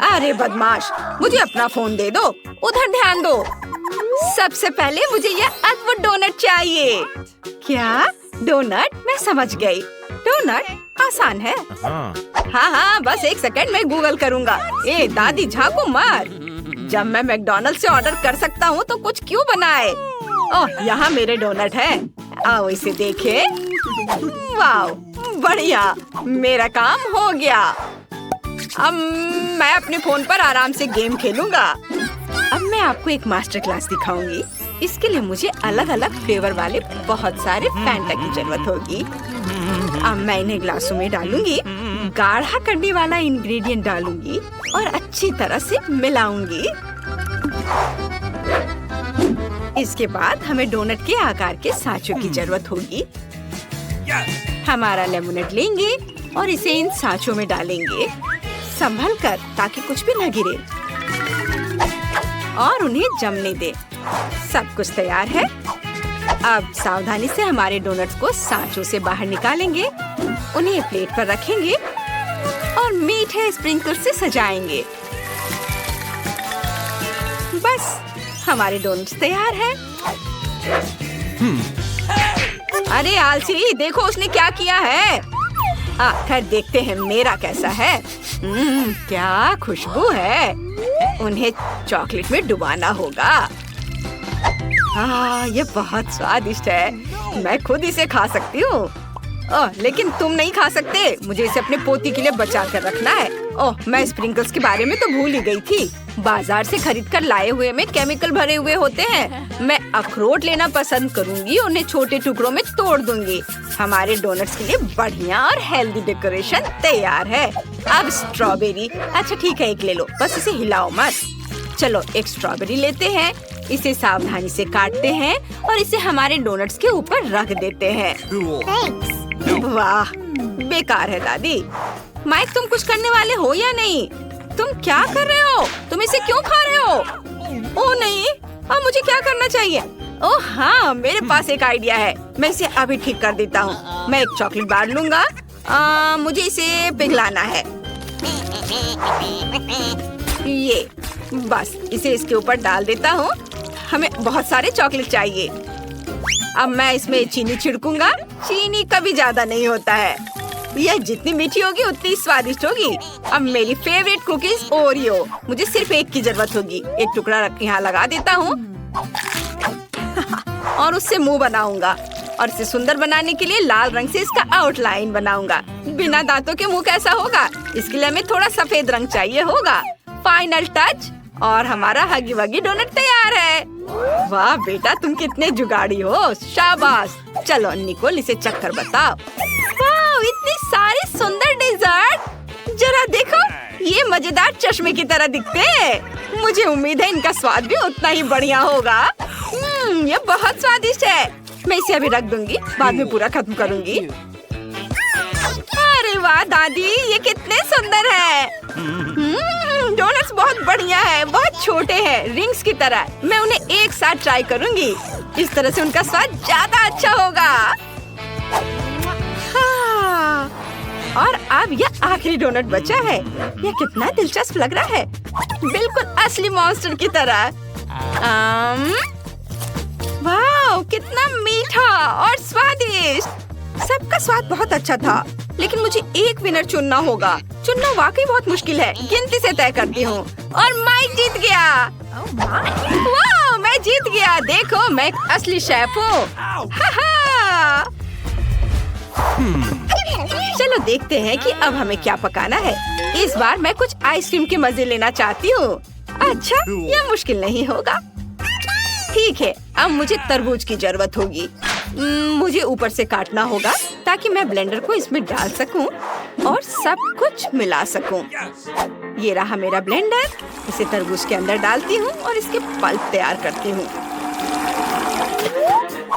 अरे बदमाश, मुझे अपना फोन दे दो, उधर ध्यान दो। सबसे पहले मुझे ये अद्भुत डोनट चाहिए। क्या डोनट? मैं समझ गई। डोनट आसान है। हाँ, बस एक सेकंड में गूगल करूँगा। ए दादी, झांको मत। जब मैं मैकडॉनल्ड्स से ऑर्डर कर सकता हूँ तो कुछ क्यों बनाए? ओह, यहाँ मेरे डोनट है। आओ इसे देखें। वाह, बढ़िया, मेरा काम हो गया। अब मैं अपने फोन पर आराम से गेम खेलूंगा। अब मैं आपको एक मास्टर क्लास दिखाऊंगी। इसके लिए मुझे अलग अलग फ्लेवर वाले बहुत सारे फैंटा की जरूरत होगी। अब मैं इन्हें ग्लासों में डालूंगी, गाढ़ा करने वाला इंग्रेडिएंट डालूंगी और अच्छी तरह से मिलाऊंगी। इसके बाद हमें डोनट के आकार के सांचों की जरूरत होगी। हमारा लेमनेड लेंगे और इसे इन सांचों में डालेंगे, संभल कर ताकि कुछ भी न गिरे, और उन्हें जमने दे। सब कुछ तैयार है। अब सावधानी से हमारे डोनट्स को सांचों से बाहर निकालेंगे, उन्हें प्लेट पर रखेंगे और मीठे स्प्रिंकल से सजाएंगे। बस हमारे डोनट्स तैयार हैं। अरे आलसी, देखो उसने क्या किया है। खैर देखते हैं मेरा कैसा है। क्या खुशबू है। उन्हें चॉकलेट में डुबाना होगा। ये बहुत स्वादिष्ट है। मैं खुद इसे खा सकती हूँ। लेकिन तुम नहीं खा सकते। मुझे इसे अपने पोती के लिए बचा कर रखना है। मैं स्प्रिंकल्स के बारे में तो भूल ही गई थी। बाजार से खरीद कर लाए हुए में केमिकल भरे हुए होते हैं। मैं अखरोट लेना पसंद करूंगी, उन्हें छोटे टुकड़ों में तोड़ दूंगी। हमारे डोनट्स के लिए बढ़िया और हेल्दी डेकोरेशन तैयार है। अब स्ट्रॉबेरी। अच्छा ठीक है, एक ले लो, बस इसे हिलाओ मत। चलो एक स्ट्रॉबेरी लेते हैं, इसे सावधानी से काटते हैं और इसे हमारे डोनट्स के ऊपर रख देते हैं। वाह, बेकार है दादी। माइक, तुम कुछ करने वाले हो या नहीं? तुम क्या कर रहे हो? तुम इसे क्यों खा रहे हो? ओह नहीं, अब मुझे क्या करना चाहिए? ओह हाँ, मेरे पास एक आइडिया है। मैं इसे अभी ठीक कर देता हूँ। मैं एक चॉकलेट बार लूंगा। मुझे इसे पिघलाना है। ये बस, इसे इसके ऊपर डाल देता हूँ। हमें बहुत सारे चॉकलेट चाहिए। अब मैं इसमें चीनी छिड़कूंगा। चीनी कभी ज्यादा नहीं होता है। यह जितनी मीठी होगी उतनी स्वादिष्ट होगी। अब मेरी फेवरेट कुकीज ओरियो। मुझे सिर्फ एक की जरूरत होगी। एक टुकड़ा यहाँ लगा देता हूँ और उससे मुंह बनाऊंगा। और इसे सुंदर बनाने के लिए लाल रंग से इसका आउटलाइन बनाऊंगा। बिना दांतों के मुंह कैसा होगा? इसके लिए हमें थोड़ा सफेद रंग चाहिए होगा। फाइनल टच और हमारा हगी वगी डोनट तैयार है। वाह बेटा, तुम कितने जुगाड़ी हो। शाबाश। चलो निकोल, इसे चक्कर बताओ। वाह, इतनी सारी सुंदर डेजर्ट। जरा देखो, ये मजेदार चश्मे की तरह दिखते हैं। मुझे उम्मीद है इनका स्वाद भी उतना ही बढ़िया होगा। ये बहुत स्वादिष्ट है। मैं इसे अभी रख दूंगी, बाद में पूरा खत्म करूंगी। अरे वाह दादी, ये कितने सुंदर है। डोनट्स बहुत बढ़िया है, बहुत छोटे हैं, रिंग्स की तरह। मैं उन्हें एक साथ ट्राई करूंगी। इस तरह से उनका स्वाद ज्यादा अच्छा होगा। हाँ, और अब यह आखिरी डोनट बचा है। यह कितना दिलचस्प लग रहा है, बिल्कुल असली मॉन्स्टर की तरह। वाह, कितना मीठा और स्वादिष्ट। सबका स्वाद बहुत अच्छा था, लेकिन मुझे एक विनर चुनना होगा। चुनना वाकई बहुत मुश्किल है। गिनती से तय करती हूँ और माइक जीत गया। वाह, मैं जीत गया। देखो, मैं एक असली शेफ हूँ। चलो देखते हैं कि अब हमें क्या पकाना है। इस बार मैं कुछ आइसक्रीम के मजे लेना चाहती हूँ। अच्छा, यह मुश्किल नहीं होगा। ठीक है, अब मुझे तरबूज की जरूरत होगी। मुझे ऊपर से काटना होगा ताकि मैं ब्लेंडर को इसमें डाल सकूं और सब कुछ मिला सकूं। ये रहा मेरा ब्लेंडर। इसे तरबूज के अंदर डालती हूँ और इसके पल्प तैयार करती हूँ।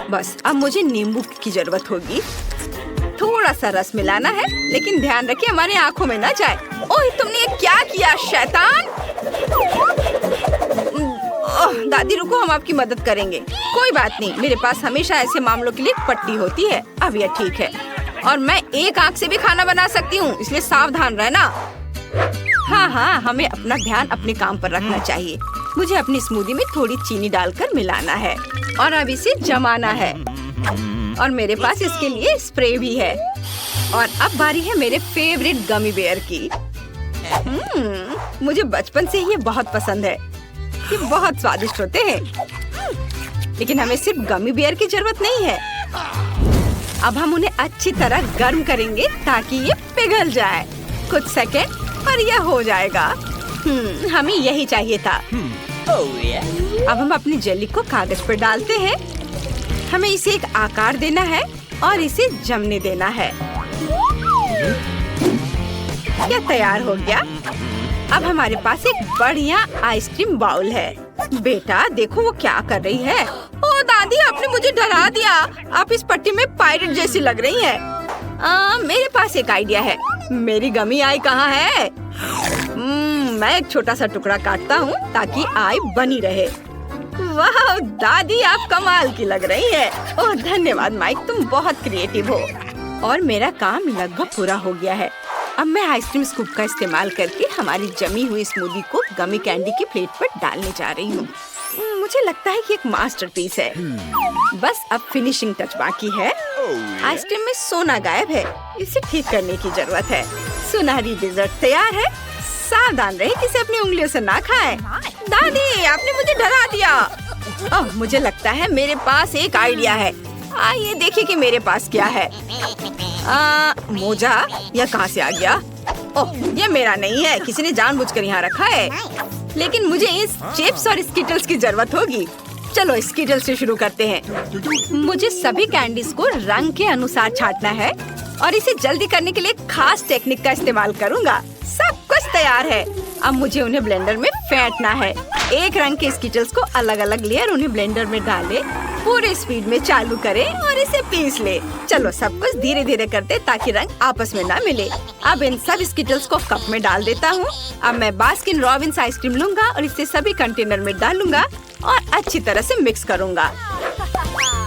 बस अब मुझे नींबू की जरूरत होगी। थोड़ा सा रस मिलाना है, लेकिन ध्यान रखिए हमारी आंखों में ना जाए। ओह, तुमने ये क्या किया शैतान? दादी रुको, हम आपकी मदद करेंगे। कोई बात नहीं, मेरे पास हमेशा ऐसे मामलों के लिए पट्टी होती है। अब यह ठीक है। और मैं एक आंख से भी खाना बना सकती हूँ, इसलिए सावधान रहना। हाँ हाँ, हमें अपना ध्यान अपने काम पर रखना चाहिए। मुझे अपनी स्मूदी में थोड़ी चीनी डालकर मिलाना है और अब इसे जमाना है। और मेरे पास इसके लिए स्प्रे भी है। और अब बारी है मेरे फेवरेट गमी बेयर की। मुझे बचपन से ये बहुत पसंद है। ये बहुत स्वादिष्ट होते हैं। लेकिन हमें सिर्फ गमी बेयर की जरूरत नहीं है। अब हम उन्हें अच्छी तरह गर्म करेंगे ताकि ये पिघल जाए। कुछ सेकंड और यह हो जाएगा। हमें यही चाहिए था। अब हम अपनी जेली को कागज पर डालते हैं। हमें इसे एक आकार देना है और इसे जमने देना है। यह तैयार हो गया। अब हमारे पास एक बढ़िया आइसक्रीम बाउल है। बेटा देखो वो क्या कर रही है। ओ दादी, आपने मुझे डरा दिया। आप इस पट्टी में पायरेट जैसी लग रही हैं। मेरे पास एक आइडिया है। मेरी गमी आई कहाँ है? मैं एक छोटा सा टुकड़ा काटता हूँ ताकि आई बनी रहे। वाह दादी, आप कमाल की लग रही है। ओह धन्यवाद माइक, तुम बहुत क्रिएटिव हो। और मेरा काम लगभग पूरा हो गया है। अब मैं आइसक्रीम स्कूप का इस्तेमाल करके हमारी जमी हुई स्मूदी को गमी कैंडी की प्लेट पर डालने जा रही हूँ। मुझे लगता है कि एक मास्टरपीस है। बस अब फिनिशिंग टच बाकी है। आइसक्रीम में सोना गायब है। इसे ठीक करने की जरूरत है। सुनहरी डिजर्ट तैयार है। सावधान रहे कि इसे अपनी उंगलियों से ना खाएं। दादी, आपने मुझे डरा दिया। ओह, मुझे लगता है मेरे पास एक आइडिया है। आइए देखिए कि मेरे पास क्या है। मोजा, यह कहाँ से आ गया? ओह, यह मेरा नहीं है। किसी ने जानबूझकर यहाँ रखा है। लेकिन मुझे इस चिप्स और स्किटल्स की जरूरत होगी। चलो स्किटल्स से शुरू करते हैं। मुझे सभी कैंडीज को रंग के अनुसार छांटना है और इसे जल्दी करने के लिए खास टेक्निक का इस्तेमाल करूँगा। सब कुछ तैयार है। अब मुझे उन्हें ब्लेंडर में फेंटना है। एक रंग के स्किटल्स को अलग अलग लेयर उन्हें ब्लेंडर में डालें, पूरे स्पीड में चालू करें और इसे पीस ले। चलो सब कुछ धीरे धीरे करते ताकि रंग आपस में ना मिले। अब इन सब स्किटल्स को कप में डाल देता हूँ। अब मैं बास्किन रॉबिन्स आइसक्रीम लूंगा और इसे सभी कंटेनर में डालूंगा और अच्छी तरह से मिक्स करूंगा।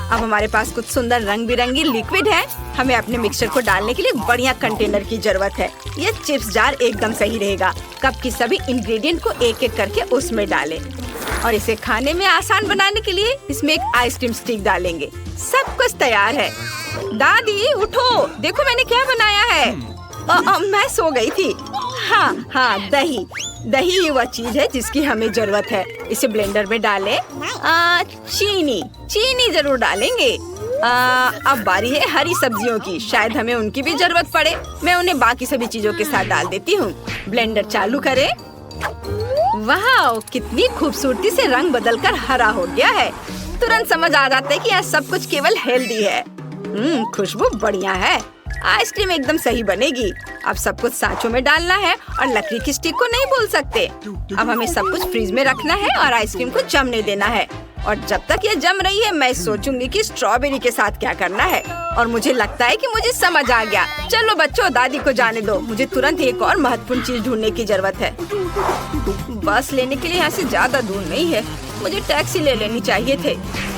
अब हमारे पास कुछ सुंदर रंग बिरंगी लिक्विड है। हमें अपने मिक्सचर को डालने के लिए बढ़िया कंटेनर की जरूरत है। ये चिप्स जार एकदम सही रहेगा। कप की सभी इंग्रेडिएंट को एक एक करके उसमें डालें और इसे खाने में आसान बनाने के लिए इसमें एक आइसक्रीम स्टिक डालेंगे। सब कुछ तैयार है। दादी उठो, देखो मैंने क्या बनाया है। मैं सो गई थी। हाँ, दही। दही ही वह चीज है जिसकी हमें जरूरत है। इसे ब्लेंडर में डालें। चीनी जरूर डालेंगे। अब बारी है हरी सब्जियों की। शायद हमें उनकी भी जरूरत पड़े। मैं उन्हें बाकी सभी चीजों के साथ डाल देती हूँ। ब्लेंडर चालू करें। वाह, कितनी खूबसूरती से रंग बदलकर हरा हो गया है। तुरंत समझ आ जाता है कि यह सब कुछ केवल हेल्दी है। खुशबू बढ़िया है। आइसक्रीम एकदम सही बनेगी। अब सब कुछ सांचों में डालना है और लकड़ी की स्टिक को नहीं भूल सकते। अब हमें सब कुछ फ्रीज में रखना है और आइसक्रीम को जमने देना है। और जब तक ये जम रही है मैं सोचूंगी कि स्ट्रॉबेरी के साथ क्या करना है। और मुझे लगता है कि मुझे समझ आ गया। चलो बच्चों, दादी को जाने दो। मुझे तुरंत एक और महत्वपूर्ण चीज ढूंढने की जरूरत है। बस लेने के लिए यहाँ से ज्यादा दूर नहीं है। मुझे टैक्सी ले लेनी चाहिए थे।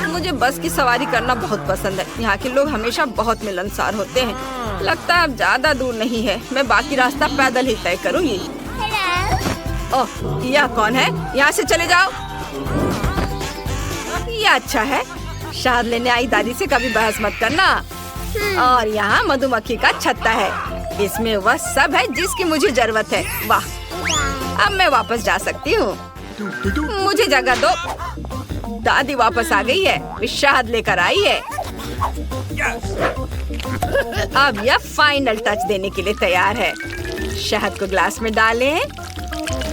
मुझे बस की सवारी करना बहुत पसंद है। यहाँ के लोग हमेशा बहुत मिलनसार होते हैं। लगता है अब ज्यादा दूर नहीं है। मैं बाकी रास्ता पैदल ही तय करूँगी। ओह, यह कौन है? यहाँ से चले जाओ। ये अच्छा है। शहद लेने आई दादी से कभी बहस मत करना। और यहाँ मधुमक्खी का छत्ता है। इसमें वह सब है जिसकी मुझे जरूरत है। वाह, अब मैं वापस जा सकती हूँ। मुझे जगह दो। दादी वापस आ गई है। वे शहद लेकर आई है। अब यह फाइनल टच देने के लिए तैयार है। शहद को ग्लास में डालें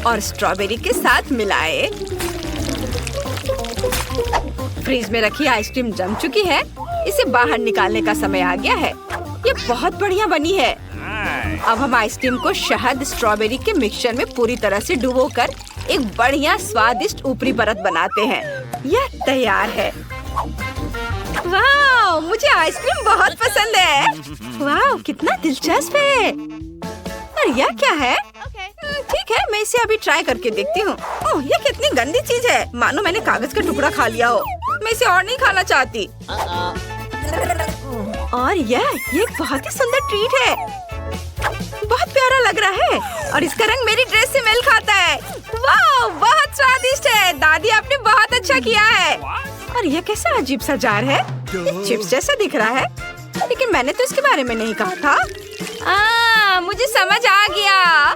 और स्ट्रॉबेरी के साथ मिलाएं। फ्रीज में रखी आइसक्रीम जम चुकी है। इसे बाहर निकालने का समय आ गया है। ये बहुत बढ़िया बनी है। अब हम आइसक्रीम को शहद स्ट्रॉबेरी के मिक्सचर में पूरी तरह से डुबोकर एक बढ़िया स्वादिष्ट ऊपरी परत बनाते हैं। यह तैयार है। वाह, मुझे आइसक्रीम बहुत पसंद है। वाह, कितना दिलचस्प है। और यह क्या है? ठीक है, मैं इसे अभी ट्राई करके देखती हूँ। ओह, ये कितनी गंदी चीज है। मानो मैंने कागज का टुकड़ा खा लिया हो। मैं इसे और नहीं खाना चाहती। और यह एक बहुत ही सुंदर ट्रीट है। बहुत प्यारा लग रहा है और इसका रंग मेरी ड्रेस से मेल खाता है। वाह, बहुत स्वादिष्ट है। दादी आपने बहुत अच्छा किया है। और यह कैसा अजीब सा जार है? ये चिप्स जैसा दिख रहा है, लेकिन मैंने तो इसके बारे में नहीं कहा था। मुझे समझ आ गया।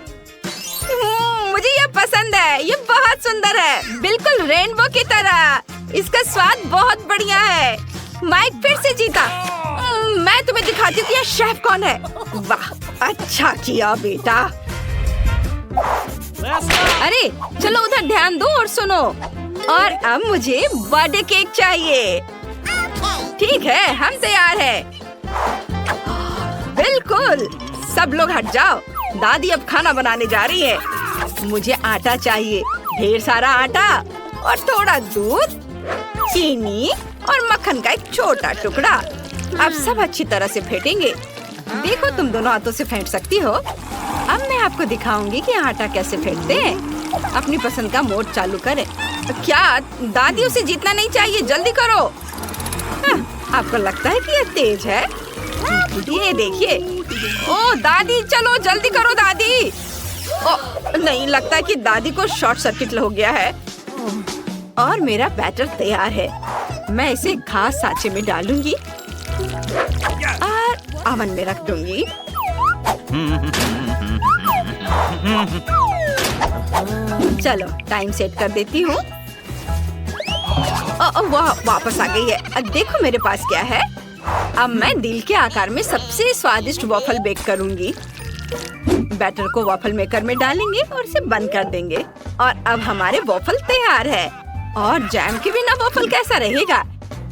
मुझे यह पसंद है। ये बहुत सुंदर है, बिल्कुल रेनबो की तरह। इसका स्वाद बहुत बढ़िया है। माइक फिर से जीता। मैं तुम्हें दिखाती हूँ कि यह शेफ कौन है। वाह, अच्छा किया बेटा। अरे चलो उधर ध्यान दो और सुनो। और अब मुझे बर्थडे केक चाहिए। ठीक है, हम तैयार हैं। बिल्कुल, सब लोग हट जाओ। दादी अब खाना बनाने जा रही है। मुझे आटा चाहिए, ढेर सारा आटा और थोड़ा दूध, चीनी और मक्खन का एक छोटा टुकड़ा। अब सब अच्छी तरह से फेंटेंगे। देखो, तुम दोनों हाथों से फेंट सकती हो। अब मैं आपको दिखाऊंगी कि आटा कैसे फेंटते हैं। अपनी पसंद का मोड चालू करें। क्या दादी, उसे जीतना नहीं चाहिए, जल्दी करो। आपको लगता है कि ये तेज है? ये देखिए। ओ दादी, चलो जल्दी करो दादी। ओ नहीं, लगता है कि दादी को शॉर्ट सर्किट हो गया है। और मेरा बैटर तैयार है। मैं इसे खास सांचे में डालूंगी और ओवन में रख दूंगी। चलो टाइम सेट कर देती हूँ। वाह, वापस आ गई है। देखो मेरे पास क्या है। अब मैं दिल के आकार में सबसे स्वादिष्ट वॉफल बेक करूंगी। बैटर को वॉफल मेकर में डालेंगे और इसे बंद कर देंगे। और अब हमारे वॉफल तैयार है। और जैम के बिना वॉफल कैसा रहेगा?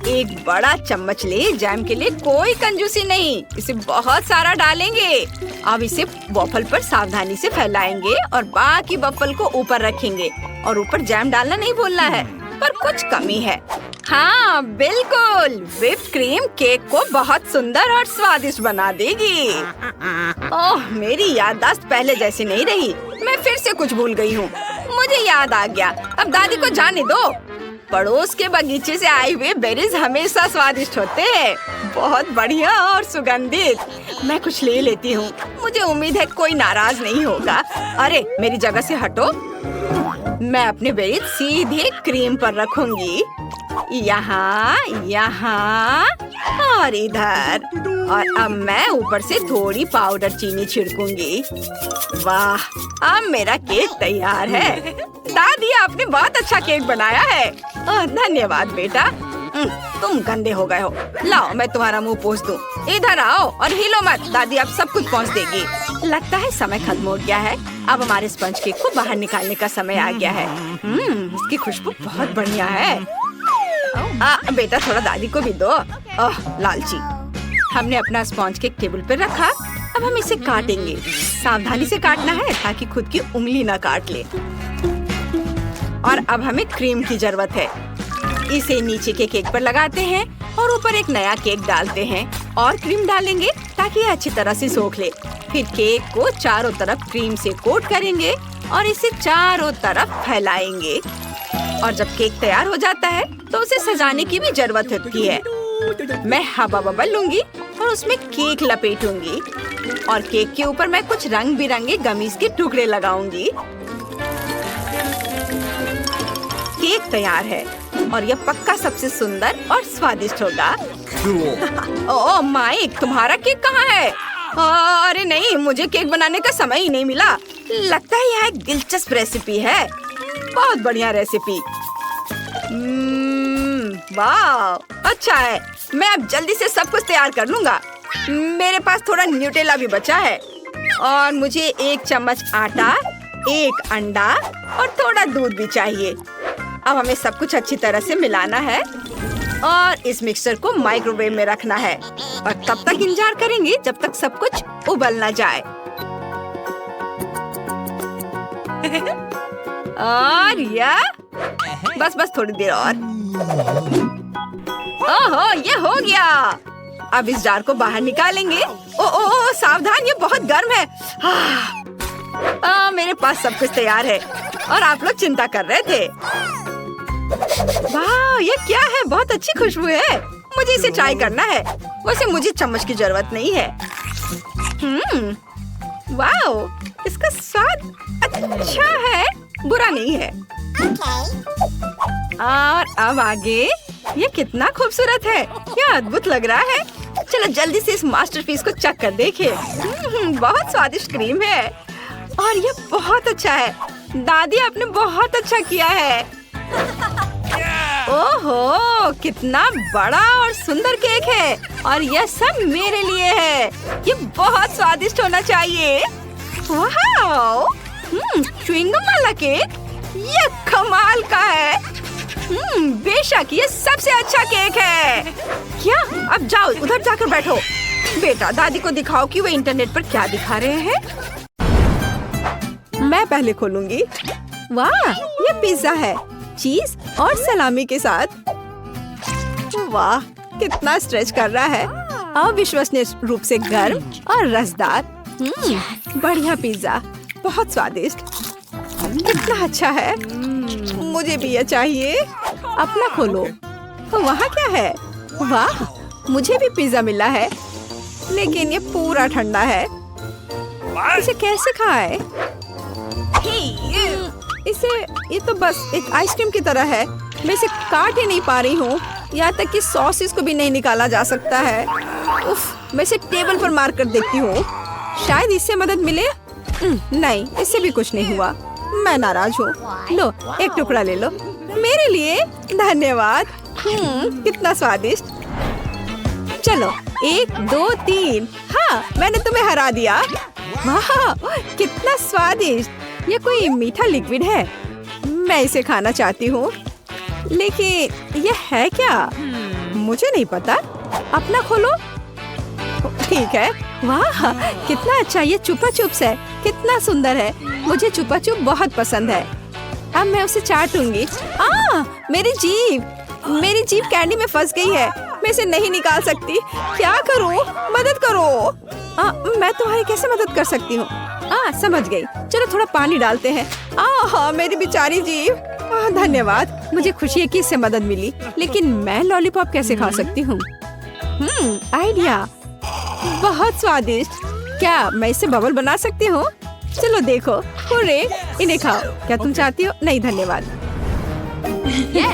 एक बड़ा चम्मच ले। जैम के लिए कोई कंजूसी नहीं, इसे बहुत सारा डालेंगे। अब इसे वॉफल पर सावधानी से फैलाएंगे और बाकी वॉफल को ऊपर रखेंगे। और ऊपर जैम डालना नहीं भूलना है, पर कुछ कमी है। हाँ बिल्कुल, व्हिप्ड क्रीम केक को बहुत सुंदर और स्वादिष्ट बना देगी। ओह, मेरी याददाश्त पहले जैसी नहीं रही। मैं फिर से कुछ भूल गई हूँ। मुझे याद आ गया। अब दादी को जाने दो। पड़ोस के बगीचे से आए हुए बेरीज हमेशा स्वादिष्ट होते हैं, बहुत बढ़िया और सुगंधित। मैं कुछ ले लेती हूँ। मुझे उम्मीद है कोई नाराज नहीं होगा। अरे मेरी जगह से हटो। मैं अपने बेरीज सीधे क्रीम पर रखूंगी। यहाँ, यहाँ और इधर। और अब मैं ऊपर से थोड़ी पाउडर चीनी छिड़कूंगी। वाह, अब मेरा केक तैयार है। दादी, आपने बहुत अच्छा केक बनाया है। धन्यवाद बेटा। तुम गंदे हो गए हो। लाओ मैं तुम्हारा मुंह पोंछ दूं। इधर आओ और हिलो मत, दादी अब सब कुछ पोंछ देगी। लगता है समय खत्म हो गया है। अब हमारे स्पंज केक को बाहर निकालने का समय आ गया है। इसकी खुशबू बहुत बढ़िया है। बेटा थोड़ा दादी को भी दो। ओह लालची। हमने अपना स्पॉन्ज केक टेबल पर रखा। अब हम इसे काटेंगे। सावधानी से काटना है ताकि खुद की उंगली न काट ले। और अब हमें क्रीम की जरूरत है। इसे नीचे के केक पर लगाते हैं और ऊपर एक नया केक डालते हैं और क्रीम डालेंगे ताकि ये अच्छी तरह से सोख ले। फिर केक को चारों तरफ क्रीम से कोट करेंगे और इसे चारों तरफ फैलाएंगे। और जब केक तैयार हो जाता है तो उसे सजाने की भी जरूरत होती है। मैं हवा बबल लूंगी और उसमें केक लपेटूंगी और केक के ऊपर मैं कुछ रंग बिरंगे गमीज के टुकड़े लगाऊंगी। केक तैयार है और यह पक्का सबसे सुंदर और स्वादिष्ट होगा। ओह माइक, तुम्हारा केक कहाँ है? अरे नहीं, मुझे केक बनाने का समय ही नहीं मिला। लगता है यह एक दिलचस्प रेसिपी है। बहुत बढ़िया रेसिपी। वाह, अच्छा है। मैं अब जल्दी से सब कुछ तैयार कर लूंगा। मेरे पास थोड़ा न्यूटेला भी बचा है और मुझे 1 चम्मच आटा, 1 अंडा और थोड़ा दूध भी चाहिए। अब हमें सब कुछ अच्छी तरह से मिलाना है और इस मिक्सचर को माइक्रोवेव में रखना है और तब तक इंतजार करेंगे जब तक सब कुछ उबल न जाए। और यह बस थोड़ी देर और। ओहो, ये हो गया। अब इस जार को बाहर निकालेंगे। ओ सावधान, ये बहुत गर्म है। मेरे पास सब कुछ तैयार है और आप लोग चिंता कर रहे थे। वाह, ये क्या है? बहुत अच्छी खुशबू है। मुझे इसे ट्राई करना है। वैसे मुझे चम्मच की जरूरत नहीं है। वाओ, इसका स्वाद अच्छा है, बुरा नहीं है। और अब आगे, ये कितना खूबसूरत है, क्या अद्भुत लग रहा है। चलो जल्दी से इस मास्टरपीस को चख कर देखें। बहुत स्वादिष्ट क्रीम है और ये बहुत अच्छा है। दादी आपने बहुत अच्छा किया है। ओहो, कितना बड़ा और सुंदर केक है और यह सब मेरे लिए है। ये बहुत स्वादिष्ट होना चाहिए। वाह, च्युइंगम वाला केक, ये कमाल का है। बेशक ये सबसे अच्छा केक है। क्या? अब जाओ उधर जाकर बैठो। बेटा, दादी को दिखाओ कि वो इंटरनेट पर क्या दिखा रहे हैं। मैं पहले खोलूंगी। वाह, ये पिज्जा है, चीज और सलामी के साथ। वाह, कितना स्ट्रेच कर रहा है। अविश्वसनीय रूप से गर्म और रसदार। बढ़िया पिज्जा, बहुत स्वादिष्ट। कितना अच्छा है, मुझे भी ये चाहिए। अपना खोलो। वहाँ क्या है? वाह, मुझे भी पिज्जा मिला है, लेकिन ये पूरा ठंडा है। इसे कैसे खाए? ये तो बस एक आइसक्रीम की तरह है। मैं इसे काट ही नहीं पा रही हूँ। यहाँ तक कि सॉसेस को भी नहीं निकाला जा सकता है। उफ, मैं इसे टेबल पर मार कर देखती हूँ, शायद इससे मदद मिले। नहीं, इससे भी कुछ नहीं हुआ। मैं नाराज हूँ। लो, एक टुकड़ा ले लो मेरे लिए। धन्यवाद। कितना स्वादिष्ट। चलो 1 2 3। हाँ, मैंने तुम्हें हरा दिया। वाह, कितना स्वादिष्ट। ये कोई मीठा लिक्विड है। मैं इसे खाना चाहती हूँ, लेकिन ये है क्या? मुझे नहीं पता। अपना खोलो। ठीक है। वाह, कितना अच्छा। ये चुपा चुप्स है, कितना सुंदर है। मुझे चुपा चुप बहुत पसंद है। अब मैं उसे चाटूंगी। मेरी जीभ कैंडी में फंस गई है। मैं इसे नहीं निकाल सकती। क्या करूं? मदद करो। मैं तुम्हारी कैसे मदद कर सकती हूँ? समझ गई। चलो थोड़ा पानी डालते हैं। मेरी बेचारी जीभ। धन्यवाद, मुझे खुशी है कि इससे मदद मिली। लेकिन मैं लॉलीपॉप कैसे खा सकती हूँ? आइडिया, बहुत स्वादिष्ट। क्या मैं इससे बबल बना सकती हूँ? चलो देखो। हुर्रे, इन्हें खाओ। क्या तुम चाहती हो? नहीं धन्यवाद।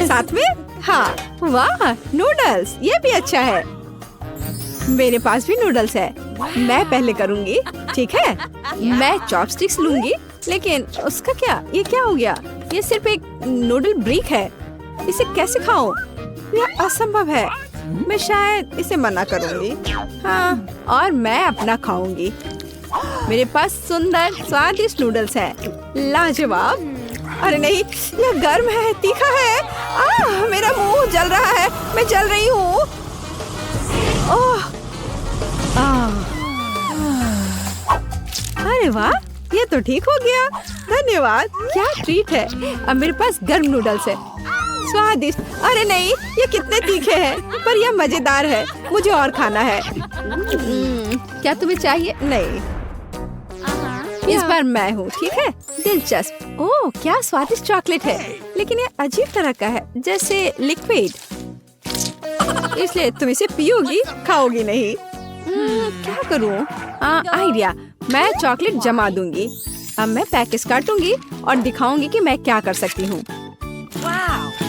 साथ में? हाँ। वाह, नूडल्स, ये भी अच्छा है। मेरे पास भी नूडल्स है। मैं पहले करूँगी, ठीक है? मैं चॉपस्टिक्स लूंगी। लेकिन उसका क्या? ये क्या हो गया? ये सिर्फ एक नूडल ब्रिक है। इसे कैसे खाऊं? यह असंभव है। मैं शायद इसे मना करूंगी। हाँ, और मैं अपना खाऊंगी। मेरे पास सुंदर स्वादिष्ट नूडल्स हैं। लाजवाब। अरे नहीं, यह गर्म है, तीखा है। मेरा मुंह जल रहा है। मैं जल रही हूँ। अरे वाह, ये तो ठीक हो गया। धन्यवाद, क्या ट्रीट है। अब मेरे पास गर्म नूडल्स है, स्वादिष्ट। अरे नहीं, ये कितने तीखे हैं, पर यह मजेदार है। मुझे और खाना है। क्या तुम्हें चाहिए? नहीं, इस बार मैं हूँ, ठीक है? दिलचस्प। ओह, क्या स्वादिष्ट चॉकलेट है, लेकिन ये अजीब तरह का है, जैसे लिक्विड। इसलिए तुम इसे पियोगी, खाओगी नहीं। क्या करूँ? आइडिया, मैं चॉकलेट जमा दूंगी। अब मैं पैकेज काटूंगी और दिखाऊंगी कि मैं क्या कर सकती हूँ।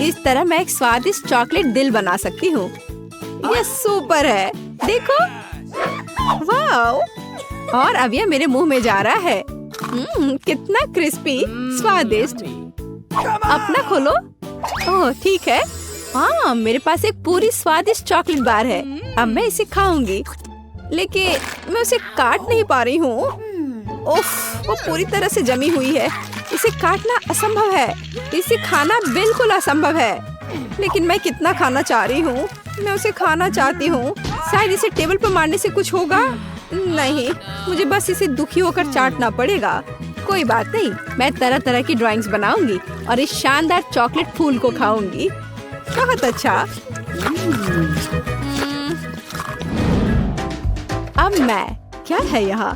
इस तरह मैं एक स्वादिष्ट चॉकलेट दिल बना सकती हूँ। ये सुपर है, देखो। वाह, और अब ये मेरे मुंह में जा रहा है। कितना क्रिस्पी, स्वादिष्ट। अपना खोलो। ओह, ठीक है। हाँ, मेरे पास एक पूरी स्वादिष्ट चॉकलेट बार है। अब मैं इसे खाऊंगी, लेकिन मैं उसे काट नहीं पा रही हूँ। उफ, वो पूरी तरह से जमी हुई है। इसे काटना असंभव है। इसे खाना बिल्कुल असंभव है। लेकिन मैं कितना खाना चाह रही हूँ। मैं उसे खाना चाहती हूँ। शायद इसे टेबल पर मारने से कुछ होगा। नहीं, मुझे बस इसे दुखी होकर चाटना पड़ेगा। कोई बात नहीं, मैं तरह तरह की ड्राइंग्स बनाऊंगी और इस शानदार चॉकलेट फूल को खाऊंगी। बहुत अच्छा। अब मैं, क्या है यहाँ?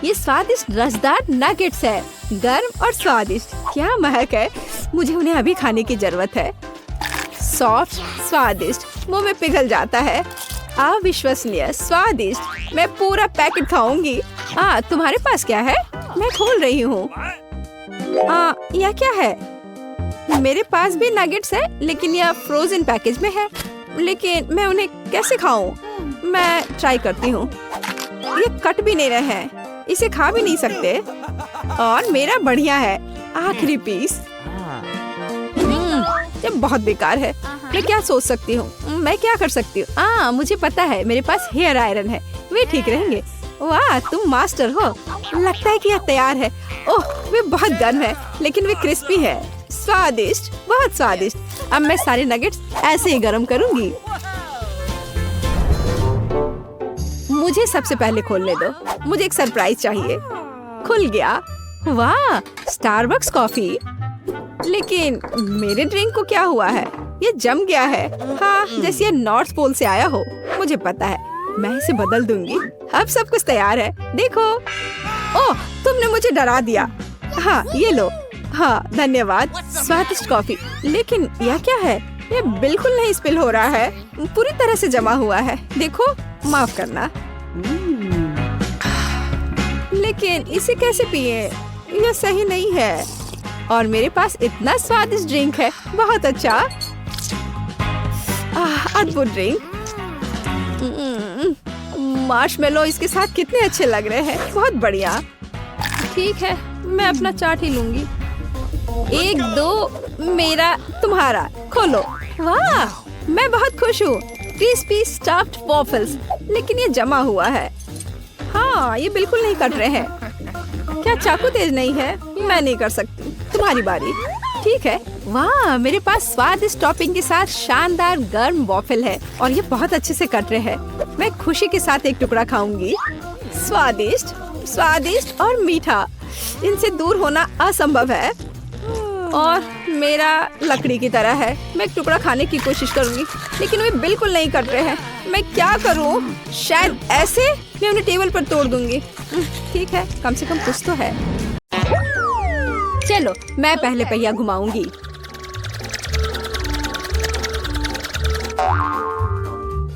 ये स्वादिष्ट रसदार नगेट्स है, गर्म और स्वादिष्ट। क्या महक है। मुझे उन्हें अभी खाने की जरूरत है। सॉफ्ट, स्वादिष्ट, मुंह में पिघल जाता है। अविश्वसनीय स्वादिष्ट। मैं पूरा पैकेट खाऊंगी। तुम्हारे पास क्या है? मैं खोल रही हूँ। यह क्या है? मेरे पास भी नगेट्स है, लेकिन यह फ्रोजन पैकेज में है। लेकिन मैं उन्हें कैसे खाऊं? मैं ट्राई करती हूँ। ये कट भी नहीं रहे हैं, इसे खा भी नहीं सकते। और मेरा बढ़िया है, आखिरी पीस। ये बहुत बेकार है। मैं क्या सोच सकती हूँ? मैं क्या कर सकती हूँ? मुझे पता है, मेरे पास हेयर आयरन है, वे ठीक रहेंगे। वाह, तुम मास्टर हो। लगता है कि यह तैयार है। ओह, वे बहुत गर्म है, लेकिन वे क्रिस्पी है। स्वादिष्ट, बहुत स्वादिष्ट। अब मैं सारे नगेट्स ऐसे ही गर्म करूंगी। मुझे सबसे पहले खोलने दो, मुझे एक सरप्राइज चाहिए। खुल गया। वाह, स्टारबक्स कॉफी। लेकिन मेरे ड्रिंक को क्या हुआ है? ये जम गया है। हाँ, जैसे ये नॉर्थ पोल से आया हो। मुझे पता है, मैं इसे बदल दूंगी। अब सब कुछ तैयार है, देखो। ओह, तुमने मुझे डरा दिया। हाँ, ये लो। हाँ, धन्यवाद। स्वादिष्ट कॉफी। लेकिन यह क्या है? ये बिल्कुल नहीं स्पिल हो रहा है, पूरी तरह से जमा हुआ है। देखो, माफ करना। लेकिन इसे कैसे पिए? यह सही नहीं है। और मेरे पास इतना स्वादिष्ट ड्रिंक है। बहुत अच्छा, अद्भुत ड्रिंक। मार्शमेलो इसके साथ कितने अच्छे लग रहे हैं। बहुत बढ़िया। ठीक है, मैं अपना चाट ही लूंगी। 1, 2, मेरा, तुम्हारा। खोलो। वाह, मैं बहुत खुश हूँ। Crispy stuffed waffles. लेकिन ये जमा हुआ है। हाँ, ये बिल्कुल नहीं कट रहे हैं। क्या चाकू तेज नहीं है? मैं नहीं कर सकती। तुम्हारी बारी। ठीक है। वाह, मेरे पास स्वादिष्ट टॉपिंग के साथ शानदार गर्म वॉफल है और ये बहुत अच्छे से कट रहे हैं। मैं खुशी के साथ एक टुकड़ा खाऊंगी। स्वादिष्ट, स्वादिष्ट और मीठा। इनसे दूर होना असंभव है। और मेरा लकड़ी की तरह है। मैं एक टुकड़ा खाने की कोशिश करूंगी, लेकिन वे बिल्कुल नहीं कट रहे हैं। मैं क्या करूं? शायद ऐसे मैं उन्हें टेबल पर तोड़ दूंगी। ठीक है, कम से कम कुछ तो है। चलो, मैं पहले पहिया घुमाऊंगी।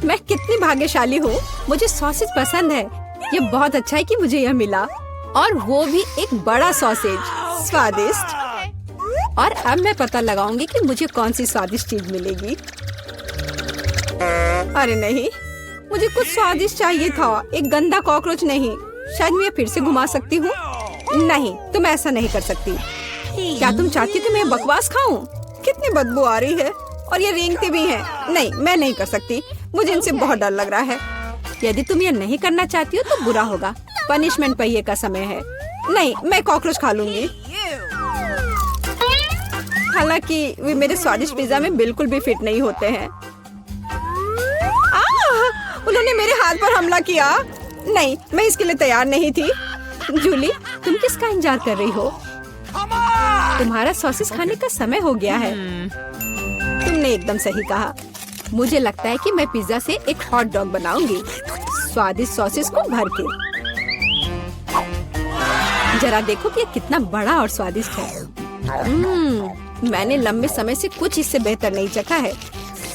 मैं कितनी भाग्यशाली हूँ। मुझे सॉसेज पसंद है। ये बहुत अच्छा है कि मुझे यह मिला, और वो भी एक बड़ा सॉसेज। स्वादिष्ट। और अब मैं पता लगाऊंगी कि मुझे कौन सी स्वादिष्ट चीज मिलेगी। अरे नहीं, मुझे कुछ स्वादिष्ट चाहिए था, एक गंदा कॉकरोच नहीं। शायद मैं फिर से घुमा सकती हूँ। नहीं, तुम ऐसा नहीं कर सकती। क्या तुम चाहती हो कि मैं बकवास खाऊं? कितनी बदबू आ रही है, और ये रेंगते भी हैं। नहीं, मैं नहीं कर सकती। मुझे इनसे बहुत डर लग रहा है। यदि तुम ये नहीं करना चाहती हो तो बुरा होगा। पनिशमेंट पहिए का समय है। नहीं, मैं कॉकरोच खा लूंगी। हालांकि वे मेरे स्वादिष्ट पिज्जा में बिल्कुल भी फिट नहीं होते हैं। उन्होंने मेरे हाथ पर हमला किया। नहीं, मैं इसके लिए तैयार नहीं थी। जूली, तुम किसका इंतजार कर रही हो? तुम्हारा सॉसेस खाने का समय हो गया है। तुमने एकदम सही कहा। मुझे लगता है कि मैं पिज्जा से एक हॉट डॉग बनाऊंगी, स्वादिष्ट सॉसेस को भर के। जरा देखो कि ये कितना बड़ा और स्वादिष्ट है। मैंने लंबे समय से कुछ इससे बेहतर नहीं चखा है।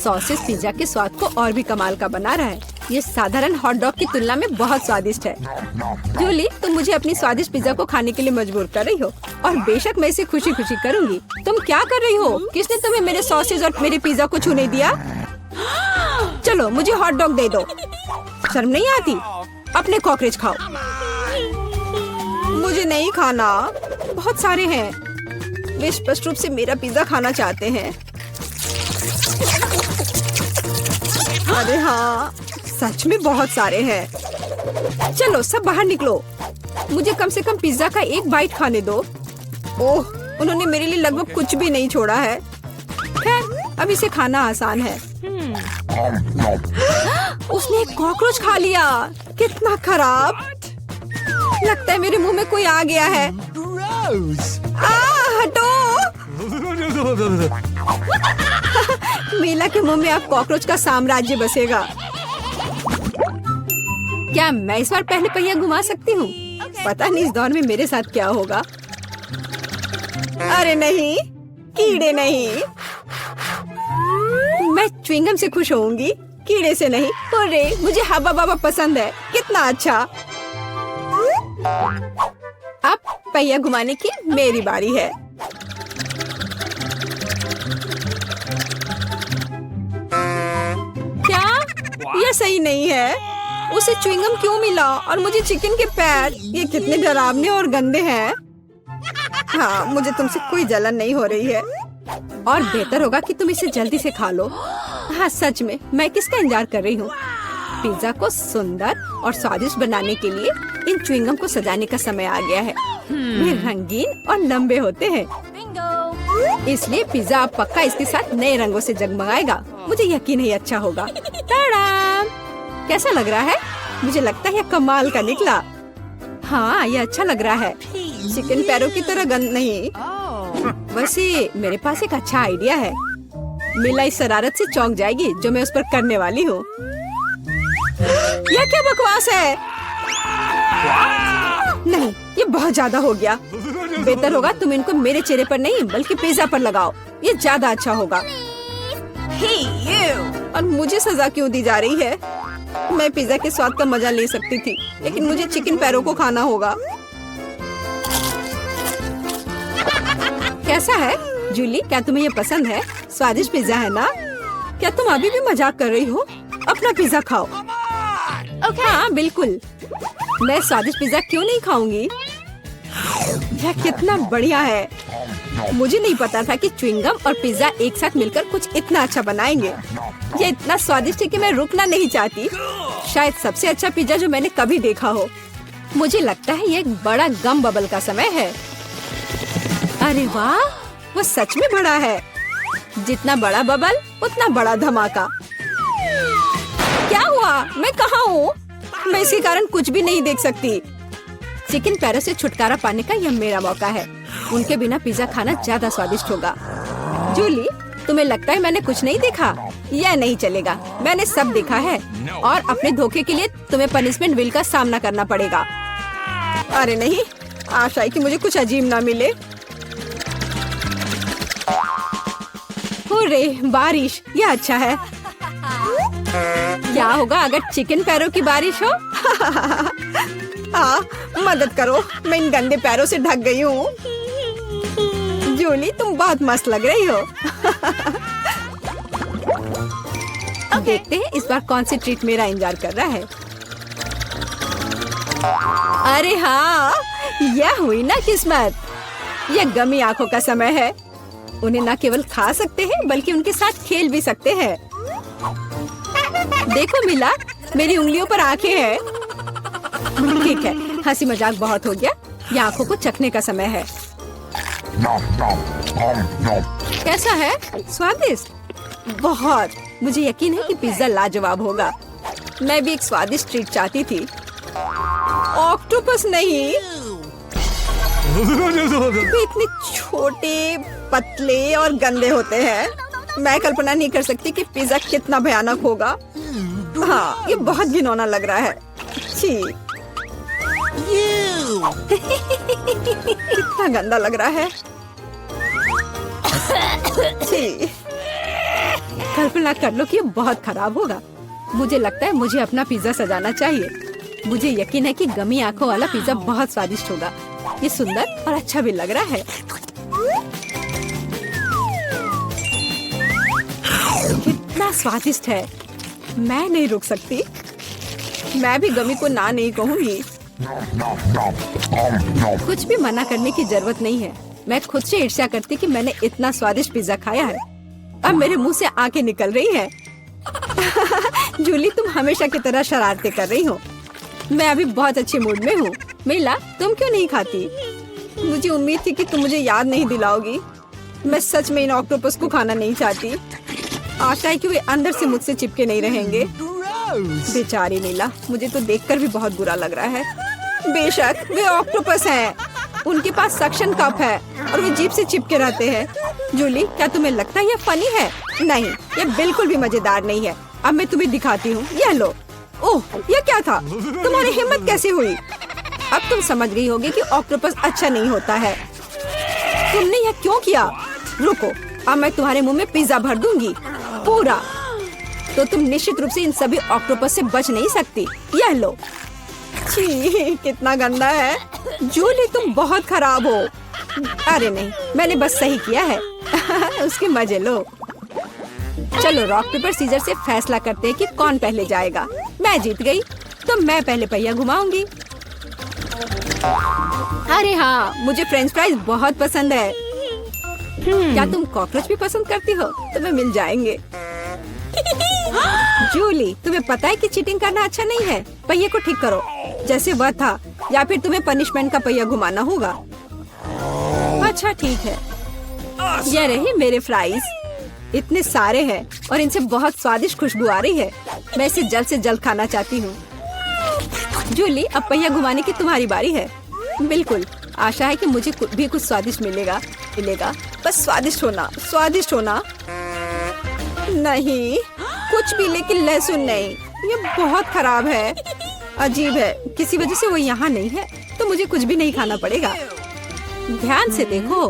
सॉसेस पिज्जा के स्वाद को और भी कमाल का बना रहा है। ये साधारण हॉट डॉग की तुलना में बहुत स्वादिष्ट है। जूली, तुम मुझे अपनी स्वादिष्ट पिज्जा को खाने के लिए मजबूर कर रही हो, और बेशक मैं इसे खुशी खुशी करूंगी। तुम क्या कर रही हो? किसने तुम्हें मेरे सॉसेज और मेरे पिज्जा को छूने दिया? चलो, मुझे हॉट डॉग दे दो। शर्म नहीं आती? अपने कॉकरोच खाओ। मुझे नहीं खाना, बहुत सारे हैं। वे स्पष्ट रूप से मेरा पिज्जा खाना चाहते हैं। अरे हाँ, सच में बहुत सारे हैं। चलो, सब बाहर निकलो। मुझे कम से कम पिज्जा का एक बाइट खाने दो। ओह, उन्होंने मेरे लिए लगभग कुछ भी नहीं छोड़ा है। खैर, अब इसे खाना आसान है। उसने एक कॉकरोच खा लिया। कितना खराब। लगता है मेरे मुंह में कोई आ गया है। हटो। मीला के मुंह में अब कॉकरोच का साम्राज्य बसेगा। क्या मैं इस बार पहले पहिया घुमा सकती हूँ? पता नहीं इस दौर में मेरे साथ क्या होगा। अरे नहीं, कीड़े नहीं। मैं च्युइंगम से खुश होऊंगी, कीड़े से नहीं। अरे, मुझे हब्बा बाबा पसंद है। कितना अच्छा। अब पहिया घुमाने की मेरी बारी है। क्या ये सही नहीं है? उसे च्युइंगम क्यों मिला और मुझे चिकन के पैर? ये कितने डरावने और गंदे हैं। हाँ, मुझे तुमसे कोई जलन नहीं हो रही है और बेहतर होगा कि तुम इसे जल्दी से खा लो। हाँ सच में, मैं किसका इंतजार कर रही हूँ? पिज्जा को सुंदर और स्वादिष्ट बनाने के लिए इन च्युइंगम को सजाने का समय आ गया है। वे रंगीन और लंबे होते हैं, इसलिए पिज्जा अब पक्का इसके साथ नए रंगों से जगमगाएगा। मुझे यकीन है अच्छा होगा। टाडाम! कैसा लग रहा है? मुझे लगता है यह कमाल का निकला। हाँ, यह अच्छा लग रहा है। चिकन पैरों की तरह गंद नहीं। वैसे मेरे पास एक अच्छा आइडिया है। मिला इस शरारत से चौंक जाएगी जो मैं उस पर करने वाली हूँ। यह क्या बकवास है? नहीं, ये बहुत ज्यादा हो गया। बेहतर होगा तुम इनको मेरे चेहरे पर नहीं बल्कि पिज्जा पर लगाओ। ये ज्यादा अच्छा होगा। और मुझे सजा क्यों दी जा रही है? मैं पिज्जा के स्वाद का मजा ले सकती थी, लेकिन मुझे चिकन पैरों को खाना होगा। कैसा है जूली? क्या तुम्हें ये पसंद है? स्वादिष्ट पिज्जा है ना? क्या तुम अभी भी मजाक कर रही हो? अपना पिज्जा खाओ। हाँ बिल्कुल, मैं स्वादिष्ट पिज्जा क्यों नहीं खाऊंगी? यह कितना बढ़िया है। मुझे नहीं पता था कि च्युइंगम और पिज्जा एक साथ मिलकर कुछ इतना अच्छा बनाएंगे। यह इतना स्वादिष्ट है कि मैं रुकना नहीं चाहती। शायद सबसे अच्छा पिज्जा जो मैंने कभी देखा हो। मुझे लगता है ये एक बड़ा गम बबल का समय है। अरे वाह, वो सच में बड़ा है। जितना बड़ा बबल उतना बड़ा धमाका। क्या हुआ? मैं कहाँ हूँ? मैं इसके कारण कुछ भी नहीं देख सकती। चिकन पैरों से छुटकारा पाने का यह मेरा मौका है। उनके बिना पिज्जा खाना ज्यादा स्वादिष्ट होगा। जूली, तुम्हें लगता है मैंने कुछ नहीं देखा? यह नहीं चलेगा, मैंने सब देखा है और अपने धोखे के लिए तुम्हें पनिशमेंट बिल का सामना करना पड़ेगा। अरे नहीं, आशा है कि मुझे कुछ अजीब ना मिले। हुर्रे, बारिश, यह अच्छा है। क्या होगा अगर चिकन पैरों की बारिश हो? मदद करो, मैं इन गंदे पैरों से ढक गई हूँ। जूली, तुम बहुत मस्त लग रही हो। देखते हैं इस बार कौन सी ट्रीट मेरा इंतजार कर रहा है। अरे हाँ, यह हुई ना किस्मत। यह गमी आंखों का समय है। उन्हें न केवल खा सकते हैं बल्कि उनके साथ खेल भी सकते हैं। देखो मिला, मेरी उंगलियों पर आंखें हैं। ठीक है, हंसी मजाक बहुत हो गया। ये आंखों को चखने का समय है। कैसा है? स्वादिष्ट? बहुत। मुझे यकीन है कि पिज्जा लाजवाब होगा। मैं भी एक स्वादिष्ट ट्रीट चाहती थी। ऑक्टोपस नहीं। वे इतने छोटे, पतले और गंदे होते हैं। मैं कल्पना नहीं कर सकती कि पिज्जा कितना भयानक होगा। हाँ, ये बहुत घिनौना लग रहा है। छी, कितना गंदा लग रहा है। छी, कल्पना कर लो कि ये बहुत खराब होगा। मुझे लगता है मुझे अपना पिज्जा सजाना चाहिए। मुझे यकीन है कि गमी आंखों वाला पिज्जा बहुत स्वादिष्ट होगा। ये सुंदर और अच्छा भी लग रहा है। कितना स्वादिष्ट है। मैं नहीं रुक सकती। मैं भी गमी को ना नहीं कहूँगी। कुछ भी मना करने की जरूरत नहीं है। मैं खुद से ईर्ष्या करती कि मैंने इतना स्वादिष्ट पिज्जा खाया है। अब मेरे मुंह से आंखें निकल रही हैं। जूली, तुम हमेशा की तरह शरारतें कर रही हो। मैं अभी बहुत अच्छे मूड में हूँ। मिला, तुम क्यों नहीं खाती? मुझे उम्मीद थी कि तुम मुझे याद नहीं दिलाओगी। मैं सच में इन ऑक्टोपस को खाना नहीं चाहती। आशा है कि वे अंदर से मुझसे चिपके नहीं रहेंगे। बेचारी नीला, मुझे तो देखकर भी बहुत बुरा लग रहा है। बेशक वे ऑक्टोपस हैं। उनके पास सक्शन कप है और वे जीभ से चिपके रहते हैं। जूली, क्या तुम्हें लगता है यह फनी है? नहीं, यह बिल्कुल भी मजेदार नहीं है। अब मैं तुम्हें दिखाती हूँ। यह लो। ओह, यह क्या था? तुम्हारी हिम्मत कैसे हुई? अब तुम समझ गई होगी कि ऑक्टोपस अच्छा नहीं होता है। तुमने यह क्यों किया? रुको, अब मैं तुम्हारे मुंह में पिज्जा भर दूंगी, पूरा। तो तुम निश्चित रूप से इन सभी ऑक्टोपस से बच नहीं सकती। यह लो। छी, कितना गंदा है। जूली तुम बहुत खराब हो। अरे नहीं, मैंने बस सही किया है। उसके मजे लो। चलो रॉक पेपर सीजर से फैसला करते हैं कि कौन पहले जाएगा। मैं जीत गई तो मैं पहले पहिया घुमाऊंगी। अरे हाँ, मुझे फ्रेंच फ्राइज बहुत पसंद है। क्या तुम कॉकरोच भी पसंद करती हो? तुम्हें मिल जाएंगे। जूली, तुम्हें पता है कि चीटिंग करना अच्छा नहीं है। पहिए को ठीक करो जैसे वह था, या फिर तुम्हें पनिशमेंट का पहिया घुमाना होगा। अच्छा ठीक है। ये रही मेरे फ्राइज। इतने सारे हैं और इनसे बहुत स्वादिष्ट खुशबू आ रही है। मैं इसे जल्द से जल्द खाना चाहती हूँ। जूली, अब पहिया घुमाने की तुम्हारी बारी है। बिल्कुल, आशा है कि मुझे भी कुछ स्वादिष्ट मिलेगा। बस स्वादिष्ट होना। नहीं, कुछ भी, लेकिन लहसुन नहीं। ये बहुत खराब है, अजीब है। किसी वजह से वो यहाँ नहीं है तो मुझे कुछ भी नहीं खाना पड़ेगा। ध्यान से देखो।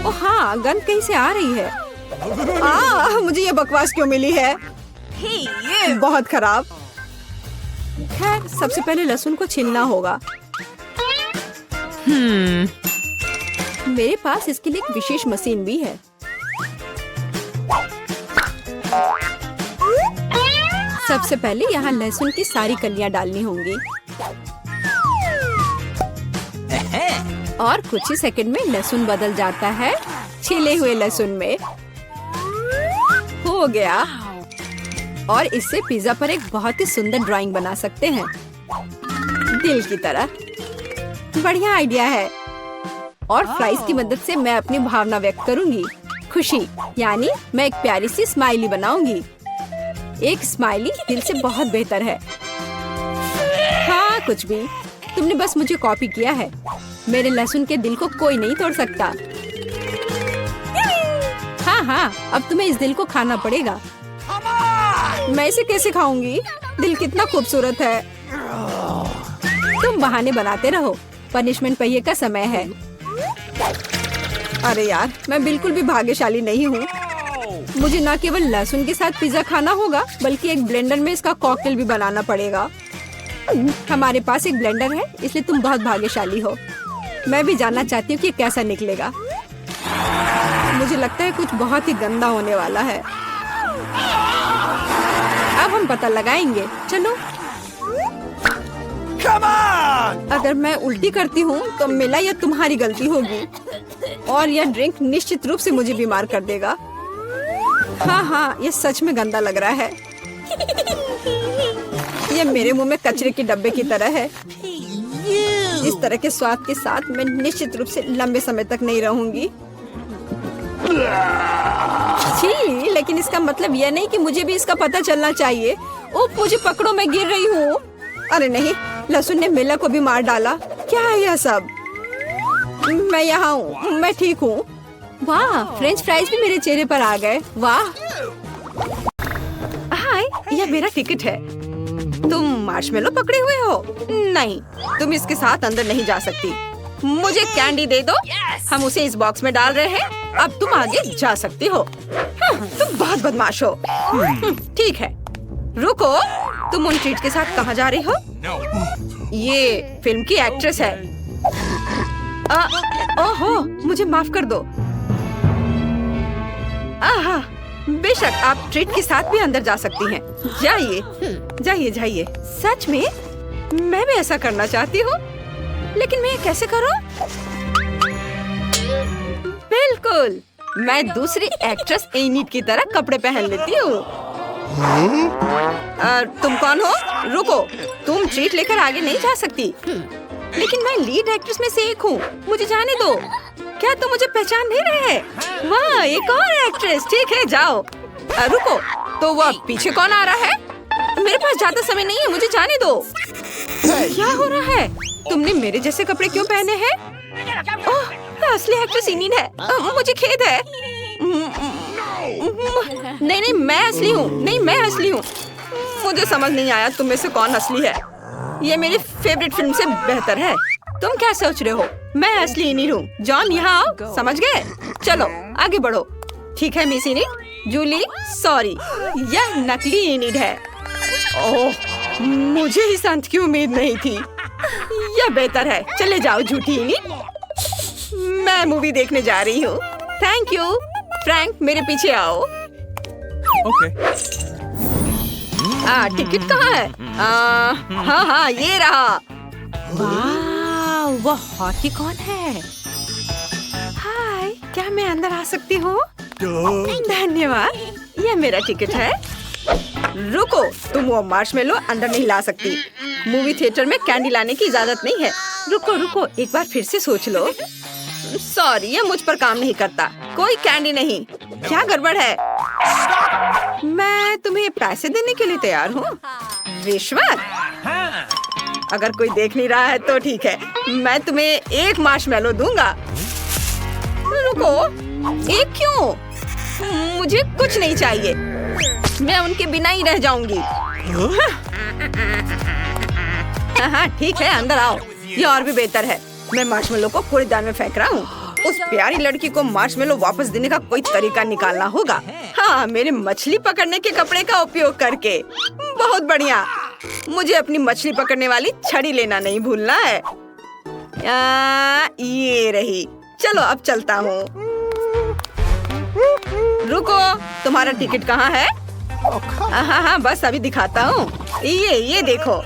ओ हाँ, गंध कहीं से आ रही है। मुझे ये बकवास क्यों मिली है? बहुत खराब। खैर, सबसे पहले लहसुन को छीलना होगा। मेरे पास इसके लिए एक विशेष मशीन भी है। सबसे पहले यहाँ लहसुन की सारी कलियां डालनी होंगी और कुछ ही सेकंड में लहसुन बदल जाता है छिले हुए लहसुन में। हो गया। और इससे पिज्जा पर एक बहुत ही सुंदर ड्राइंग बना सकते हैं, दिल की तरह। बढ़िया आइडिया है। और फ्राइज की मदद से मैं अपनी भावना व्यक्त करूंगी। खुशी, यानी मैं एक प्यारी सी स्माइली बनाऊंगी। एक स्माइली दिल से बहुत बेहतर है। हाँ, कुछ भी। तुमने बस मुझे कॉपी किया है। मेरे लहसुन के दिल को कोई नहीं तोड़ सकता। हाँ, अब तुम्हें इस दिल को खाना पड़ेगा। मैं इसे कैसे खाऊंगी? दिल कितना खूबसूरत है। तुम बहाने बनाते रहो। पनिशमेंट पहिए का समय है। अरे यार, मैं बिल्कुल भी भाग्यशाली नहीं हूँ। मुझे न केवल लहसुन के साथ पिज्जा खाना होगा, बल्कि एक ब्लेंडर में इसका कॉकटेल भी बनाना पड़ेगा। हमारे पास एक ब्लेंडर है, इसलिए तुम बहुत भाग्यशाली हो। मैं भी जानना चाहती हूँ कि कैसा निकलेगा। मुझे लगता है कुछ बहुत ही गंदा होने वाला है। अब हम पता लगाएंगे। चलो। अगर मैं उल्टी करती हूँ तो मेरा या तुम्हारी गलती होगी, और यह ड्रिंक निश्चित रूप से मुझे बीमार कर देगा। हाँ, ये सच में गंदा लग रहा है। ये मेरे मुंह में कचरे के डब्बे की तरह है। इस तरह के स्वाद के साथ मैं निश्चित रूप से लंबे समय तक नहीं रहूंगी। छी, लेकिन इसका मतलब यह नहीं कि मुझे भी इसका पता चलना चाहिए। ओह, मुझे पकड़ो, मैं गिर रही हूँ। अरे नहीं, लहसुन ने मिला को भी मार डाला। क्या है यह सब? मैं यहाँ हूँ, मैं ठीक हूँ। वाह, फ्रेंच फ्राइज भी मेरे चेहरे पर आ गए। वाह। हाय, यह मेरा टिकट है। तुम मार्शमेलो पकड़े हुए हो? नहीं, तुम इसके साथ अंदर नहीं जा सकती। मुझे कैंडी दे दो। हम उसे इस बॉक्स में डाल रहे हैं। अब तुम आगे जा सकती हो। तुम बहुत बदमाश हो। ठीक है, रुको। तुम उन ट्रीट के साथ कहाँ जा रही हो? ये फिल्म की एक्ट्रेस है। ओहो, मुझे माफ कर दो। बेशक, आप ट्रीट के साथ भी अंदर जा सकती हैं। जाइए। सच में? मैं भी ऐसा करना चाहती हूँ, लेकिन मैं कैसे करूँ? बिल्कुल, मैं दूसरी एक्ट्रेस एनिट की तरह कपड़े पहन लेती हूँ। तुम कौन हो? रुको, तुम ट्रीट लेकर आगे नहीं जा सकती। लेकिन मैं लीड एक्ट्रेस में से एक हूँ, मुझे जाने दो। क्या तुम मुझे पहचान नहीं रहे? वाह, एक और एक्ट्रेस। ठीक है, जाओ। रुको, तो वह पीछे कौन आ रहा है? मेरे पास ज्यादा समय नहीं है, मुझे जाने दो। क्या हो रहा है? तुमने मेरे जैसे कपड़े क्यों पहने हैं? ओह, असली एक्ट्रेस इनिन है। मुझे खेद है। नहीं, मैं असली हूँ। मुझे समझ नहीं आया तुम में से कौन असली है। ये मेरी फेवरेट फिल्म से बेहतर है। तुम क्या सोच रहे हो? मैं असली इनिन हूँ। जॉन, यहाँ आओ। समझ गए? चलो आगे बढ़ो। ठीक है मिस इनिन। जूली, सॉरी, यह नकली इनिन है। ओह, मुझे इस अंत की उम्मीद नहीं थी। यह बेहतर है, चले जाओ झूठी इनी। मैं मूवी देखने जा रही हूँ। Thank you. फ्रैंक, मेरे पीछे आओ। टिकट कहाँ है? हाँ, ये रहा। वाह, वह हॉटी कौन है? हाय, क्या मैं अंदर आ सकती हूँ? धन्यवाद, यह मेरा टिकट है। रुको, तुम वो मार्शमेलो अंदर नहीं ला सकती। मूवी थिएटर में कैंडी लाने की इजाजत नहीं है। रुको, एक बार फिर से सोच लो। सॉरी, ये मुझ पर काम नहीं करता। कोई कैंडी नहीं। क्या गड़बड़ है? मैं तुम्हें पैसे देने के लिए तैयार हूँ। रिश्वत? अगर कोई देख नहीं रहा है तो ठीक है, मैं तुम्हें एक मार्शमेलो दूंगा। रुको, एक क्यों? मुझे कुछ नहीं चाहिए। मैं उनके बिना ही रह जाऊंगी। हाँ, ठीक है, अंदर आओ। ये और भी बेहतर है। मैं मार्शमेलो को कूड़ेदान में फेंक रहा हूँ। उस प्यारी लड़की को मार्शमेलो वापस देने का कोई तरीका निकालना होगा। हाँ, मेरे मछली पकड़ने के कपड़े का उपयोग करके। बहुत बढ़िया। मुझे अपनी मछली पकड़ने वाली छड़ी लेना नहीं भूलना है। ये रही। चलो अब चलता हूँ। रुको, तुम्हारा टिकट कहाँ है? हाँ, बस अभी दिखाता हूँ। ये देखो।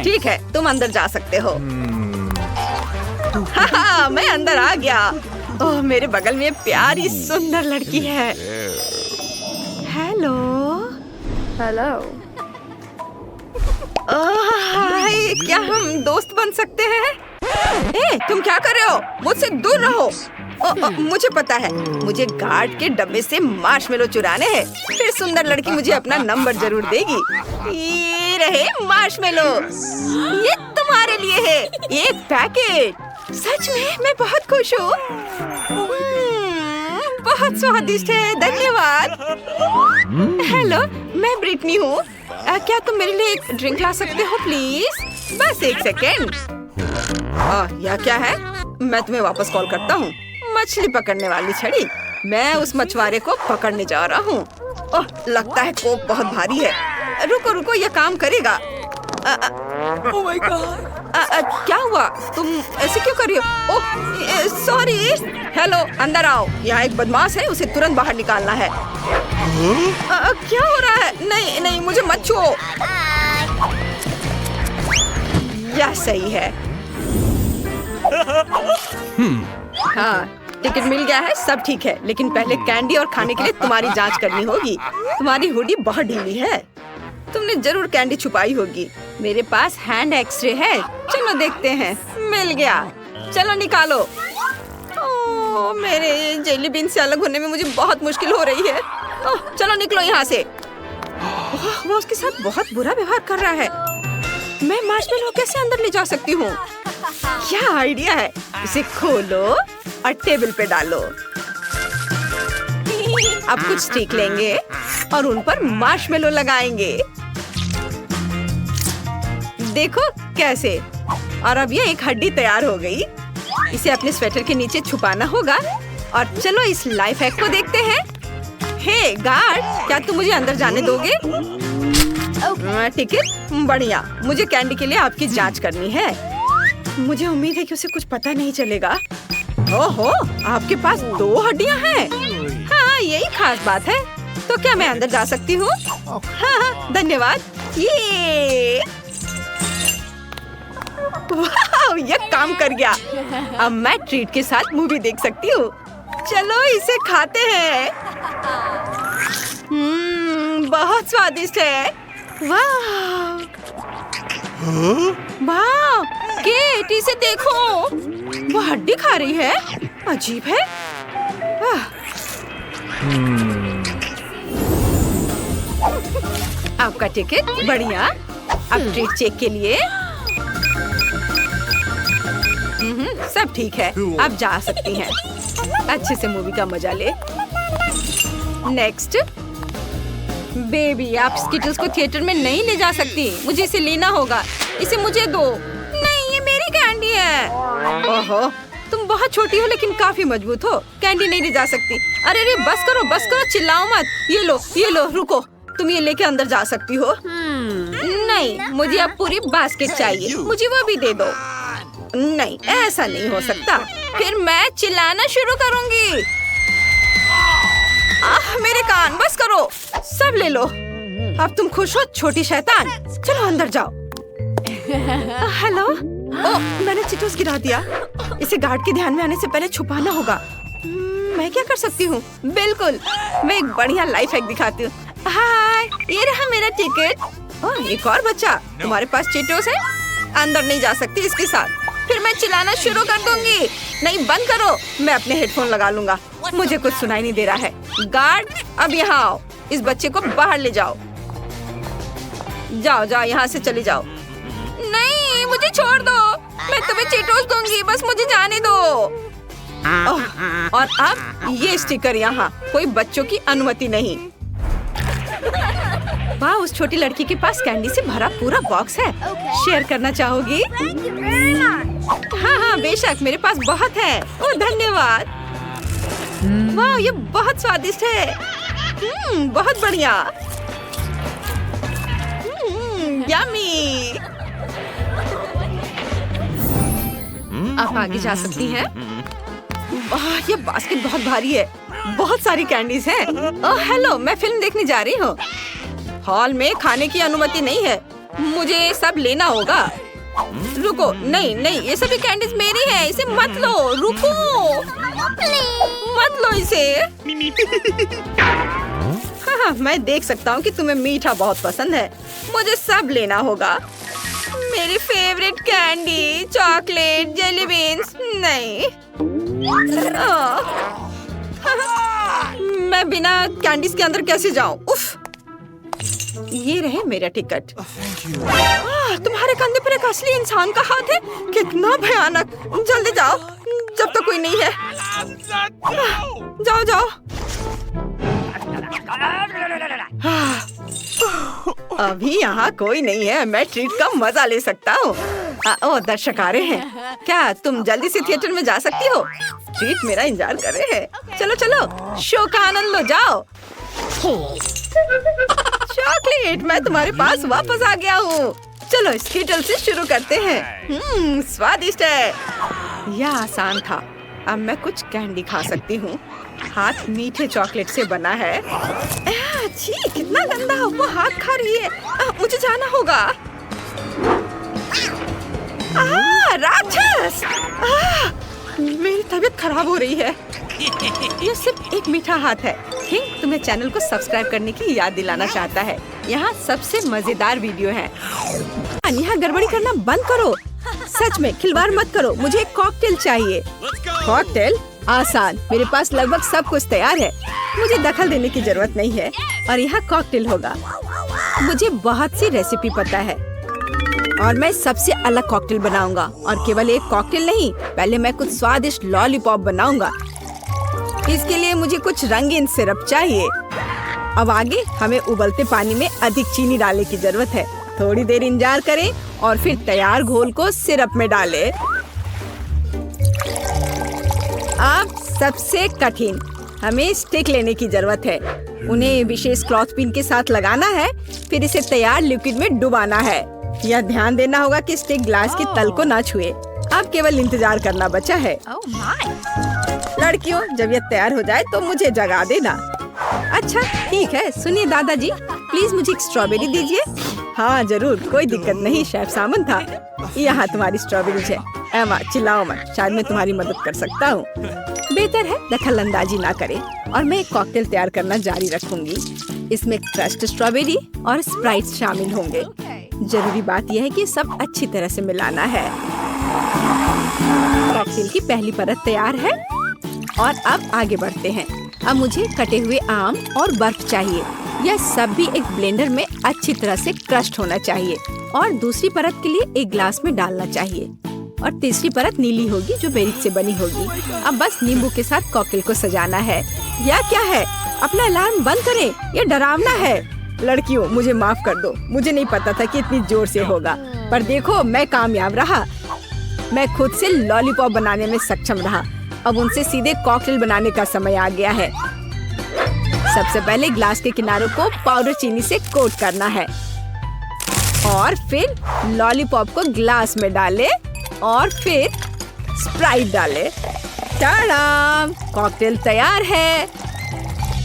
ठीक है, तुम अंदर जा सकते हो। हाँ, मैं अंदर आ गया। ओह, मेरे बगल में प्यारी सुंदर लड़की है। हेलो। हाय, क्या हम दोस्त बन सकते हैं? तुम क्या कर रहे हो? मुझसे दूर रहो। मुझे पता है, मुझे गार्ड के डब्बे से मार्शमेलो चुराने हैं। फिर सुंदर लड़की मुझे अपना नंबर जरूर देगी। ये रहे मार्शमेलो। ये तुम्हारे लिए है, एक पैकेट। सच में मैं बहुत खुश हूँ। बहुत स्वादिष्ट है, धन्यवाद। हेलो, मैं ब्रिटनी हूँ। क्या तुम मेरे लिए एक ड्रिंक ला सकते हो प्लीज? बस एक सेकेंड। यह क्या है? मैं तुम्हें वापस कॉल करता हूँ। मछली पकड़ने वाली छड़ी। मैं उस मछुआरे को पकड़ने जा रहा हूँ। ओह, लगता है कोक बहुत भारी है। रुको, यह काम करेगा। Oh my God! क्या हुआ? तुम ऐसे क्यों कर रही हो? ओह, सॉरी। हेलो, अंदर आओ। यहाँ एक बदमाश है, उसे तुरंत बाहर निकालना है। क्या हो रहा है? नहीं, मुझे मत छुओ। यह सही है। हाँ, टिकट मिल गया है, सब ठीक है। लेकिन पहले कैंडी और खाने के लिए तुम्हारी जांच करनी होगी। तुम्हारी हुडी बहुत ढीली है। तुमने जरूर कैंडी छुपाई होगी। मेरे पास हैंड एक्सरे है। चलो देखते हैं। मिल गया। चलो निकालो। ओह, मेरे जेली बीन से अलग होने में मुझे बहुत मुश्किल हो रही है। ओह, चलो निकलो यहाँ से। वो उसके साथ बहुत बुरा व्यवहार कर रहा है। मैं मार्शमेलो कैसे अंदर ले जा सकती हूँ? क्या आइडिया है। इसे खोलो और टेबल पे डालो। अब कुछ स्टिक लेंगे और उन पर मार्शमेलो लगाएंगे। देखो कैसे। और अब ये एक हड्डी तैयार हो गई। इसे अपने स्वेटर के नीचे छुपाना होगा। और चलो इस लाइफ हैक को देखते हैं। हे गार्ड, क्या तुम मुझे अंदर जाने दोगे? टिकट? बढ़िया। मुझे कैंडी के लिए आपकी जांच करनी है। मुझे उम्मीद है कि उसे कुछ पता नहीं चलेगा। ओहो, आपके पास 2 हड्डियां हैं। हाँ, यही खास बात है। तो क्या मैं अंदर जा सकती हूँ? हाँ, धन्यवाद। ये वाह, ये काम कर गया। अब मैं ट्रीट के साथ मूवी देख सकती हूँ। चलो इसे खाते हैं। बहुत स्वादिष्ट है। वाह, वाह, केट, इसे देखो। वो हड्डी खा रही है। अजीब है। आपका टिकट। बढ़िया। अब ट्रीट चेक के लिए। सब ठीक है, आप जा सकती हैं। अच्छे से मूवी का मजा ले। नेक्स्ट। बेबी, आप स्किटल्स को थिएटर में नहीं ले जा सकती। मुझे इसे लेना होगा। इसे मुझे दो। नहीं, ये मेरी कैंडी है। ओहो, तुम बहुत छोटी हो लेकिन काफी मजबूत हो। कैंडी नहीं ले जा सकती। अरे बस करो, चिल्लाओ मत। ये लो, रुको। तुम ये लेके अंदर जा सकती हो। नहीं, मुझे अब पूरी बास्केट चाहिए। मुझे वो भी दे दो। नहीं, ऐसा नहीं हो सकता। फिर मैं चिल्लाना शुरू करूंगी। मेरे कान, बस करो, सब ले लो। अब तुम खुश हो छोटी शैतान? चलो अंदर जाओ। हेलो। ओह, मैंने चिटोस गिरा दिया। इसे गार्ड के ध्यान में आने से पहले छुपाना होगा। मैं क्या कर सकती हूँ? बिल्कुल, मैं एक बढ़िया लाइफ हैक दिखाती हूँ। हाय, ये रहा मेरा टिकट। ओह, एक और बच्चा। तुम्हारे पास चिटोस है? अंदर नहीं जा सकती इसके साथ। फिर मैं चिल्लाना शुरू कर दूंगी। नहीं, बंद करो। मैं अपने हेडफोन लगा लूंगा। मुझे कुछ सुनाई नहीं दे रहा है। गार्ड, अब यहाँ आओ। इस बच्चे को बाहर ले जाओ। जाओ जाओ, यहाँ से चले जाओ। नहीं, मुझे छोड़ दो। मैं तुम्हें चिटोस दूंगी, बस मुझे जाने दो। और अब ये स्टिकर यहाँ, कोई बच्चों की अनुमति नहीं। वाह, उस छोटी लड़की के पास कैंडी से भरा पूरा बॉक्स है। शेयर करना चाहोगी? हाँ हाँ, बेशक, मेरे पास बहुत है। ओह, धन्यवाद। वाह, ये बहुत स्वादिष्ट है। बहुत बढ़िया। यम्मी। आप आगे जा सकती हैं। वाह, ये बास्केट बहुत भारी है। बहुत सारी कैंडीज हैं। ओह हेलो, मैं फिल्म देखने जा रही हूँ। हॉल में खाने की अनुमति नहीं है। मुझे सब लेना होगा। रुको, नहीं नहीं, ये सभी कैंडीज मेरी हैं। इसे मत लो। रुको, मत लो इसे। हाँ, मैं देख सकता हूँ कि तुम्हें मीठा बहुत पसंद है। मुझे सब लेना होगा। मेरी favourite candy, chocolate, jelly beans. नहीं, मैं बिना कैंडीज के अंदर कैसे जाऊँ? उफ, ये रहे मेरा टिकट। तुम्हारे कंधे पर एक असली इंसान का हाथ है। कितना भयानक। जल्दी जाओ, जब तक कोई नहीं है। जाओ जाओ। अभी यहाँ कोई नहीं है। मैं ट्रीट का मजा ले सकता हूँ। ओह, दर्शक आ रहे हैं। क्या तुम जल्दी से थिएटर में जा सकती हो? ट्रीट मेरा इंतजार कर रहे हैं। चलो चलो, शो का आनंद लो। जाओ। चॉकलेट, मैं तुम्हारे पास वापस आ गया हूँ। चलो स्कीटल से शुरू करते हैं। स्वादिष्ट है। यह आसान था। अब मैं कुछ कैंडी खा सकती हूँ। हाथ मीठे चॉकलेट से बना है। छी, कितना गंदा। वो हाथ खा रही है। मुझे जाना होगा। राक्षस! मेरी तबीयत खराब हो रही है। ये सिर्फ एक मीठा हाथ है। किंग तुम्हें चैनल को सब्सक्राइब करने की याद दिलाना चाहता है। यहाँ सबसे मजेदार वीडियो है। यहाँ गड़बड़ी करना बंद करो। सच में खिलवाड़ मत करो। मुझे एक कॉकटेल चाहिए। कॉकटेल? आसान, मेरे पास लगभग सब कुछ तैयार है। मुझे दखल देने की जरूरत नहीं है। और यहाँ कॉकटेल होगा। मुझे बहुत सी रेसिपी पता है और मैं सबसे अलग कॉकटेल बनाऊंगा। और केवल एक कॉकटेल नहीं, पहले मैं कुछ स्वादिष्ट लॉलीपॉप बनाऊंगा। इसके लिए मुझे कुछ रंगीन सिरप चाहिए। अब आगे हमें उबलते पानी में अधिक चीनी डालने की जरूरत है। थोड़ी देर इंतजार करें और फिर तैयार घोल को सिरप में डालें। अब सबसे कठिन, हमें स्टिक लेने की जरूरत है। उन्हें विशेष क्लॉथ पिन के साथ लगाना है। फिर इसे तैयार लिक्विड में डुबाना है। यह ध्यान देना होगा कि स्टिक ग्लास के तल को ना छुए। अब केवल इंतजार करना बचा है। लड़कियों, जब यह तैयार हो जाए तो मुझे जगा देना। अच्छा ठीक है। सुनिए दादाजी, प्लीज मुझे एक स्ट्रॉबेरी दीजिए। हाँ जरूर, कोई दिक्कत नहीं। शेफ सामन था। यहाँ तुम्हारी स्ट्रॉबेरी है। एमा, चिल्लाओ मत, शायद मैं तुम्हारी मदद कर सकता हूँ। बेहतर है दखल अंदाजी ना करें। और मैं एक कॉकटेल तैयार करना जारी रखूंगी। इसमें क्रश्ड स्ट्रॉबेरी और स्प्राइट शामिल होंगे। जरूरी बात यह है कि सब अच्छी तरह से मिलाना है। कॉकटेल की पहली परत तैयार है। और अब आगे बढ़ते हैं। अब मुझे कटे हुए आम और बर्फ चाहिए। यह सब भी एक ब्लेंडर में अच्छी तरह से क्रश्ड होना चाहिए। और दूसरी परत के लिए एक ग्लास में डालना चाहिए। और तीसरी परत नीली होगी जो बेरीज से बनी होगी। अब बस नींबू के साथ कॉकटेल को सजाना है। यह क्या है? अपना अलार्म बंद करें, ये डरावना है। लड़कियों, मुझे माफ कर दो। मुझे नहीं पता था कि इतनी जोर से होगा। पर देखो, मैं कामयाब रहा। मैं खुद से लॉलीपॉप बनाने में सक्षम रहा। अब उनसे सीधे कॉकटेल बनाने का समय आ गया है। सबसे पहले ग्लास के किनारों को पाउडर चीनी से कोट करना है। और फिर लॉलीपॉप को ग्लास में डाले और फिर स्प्राइट डाले। टाडाम! कॉकटेल तैयार है।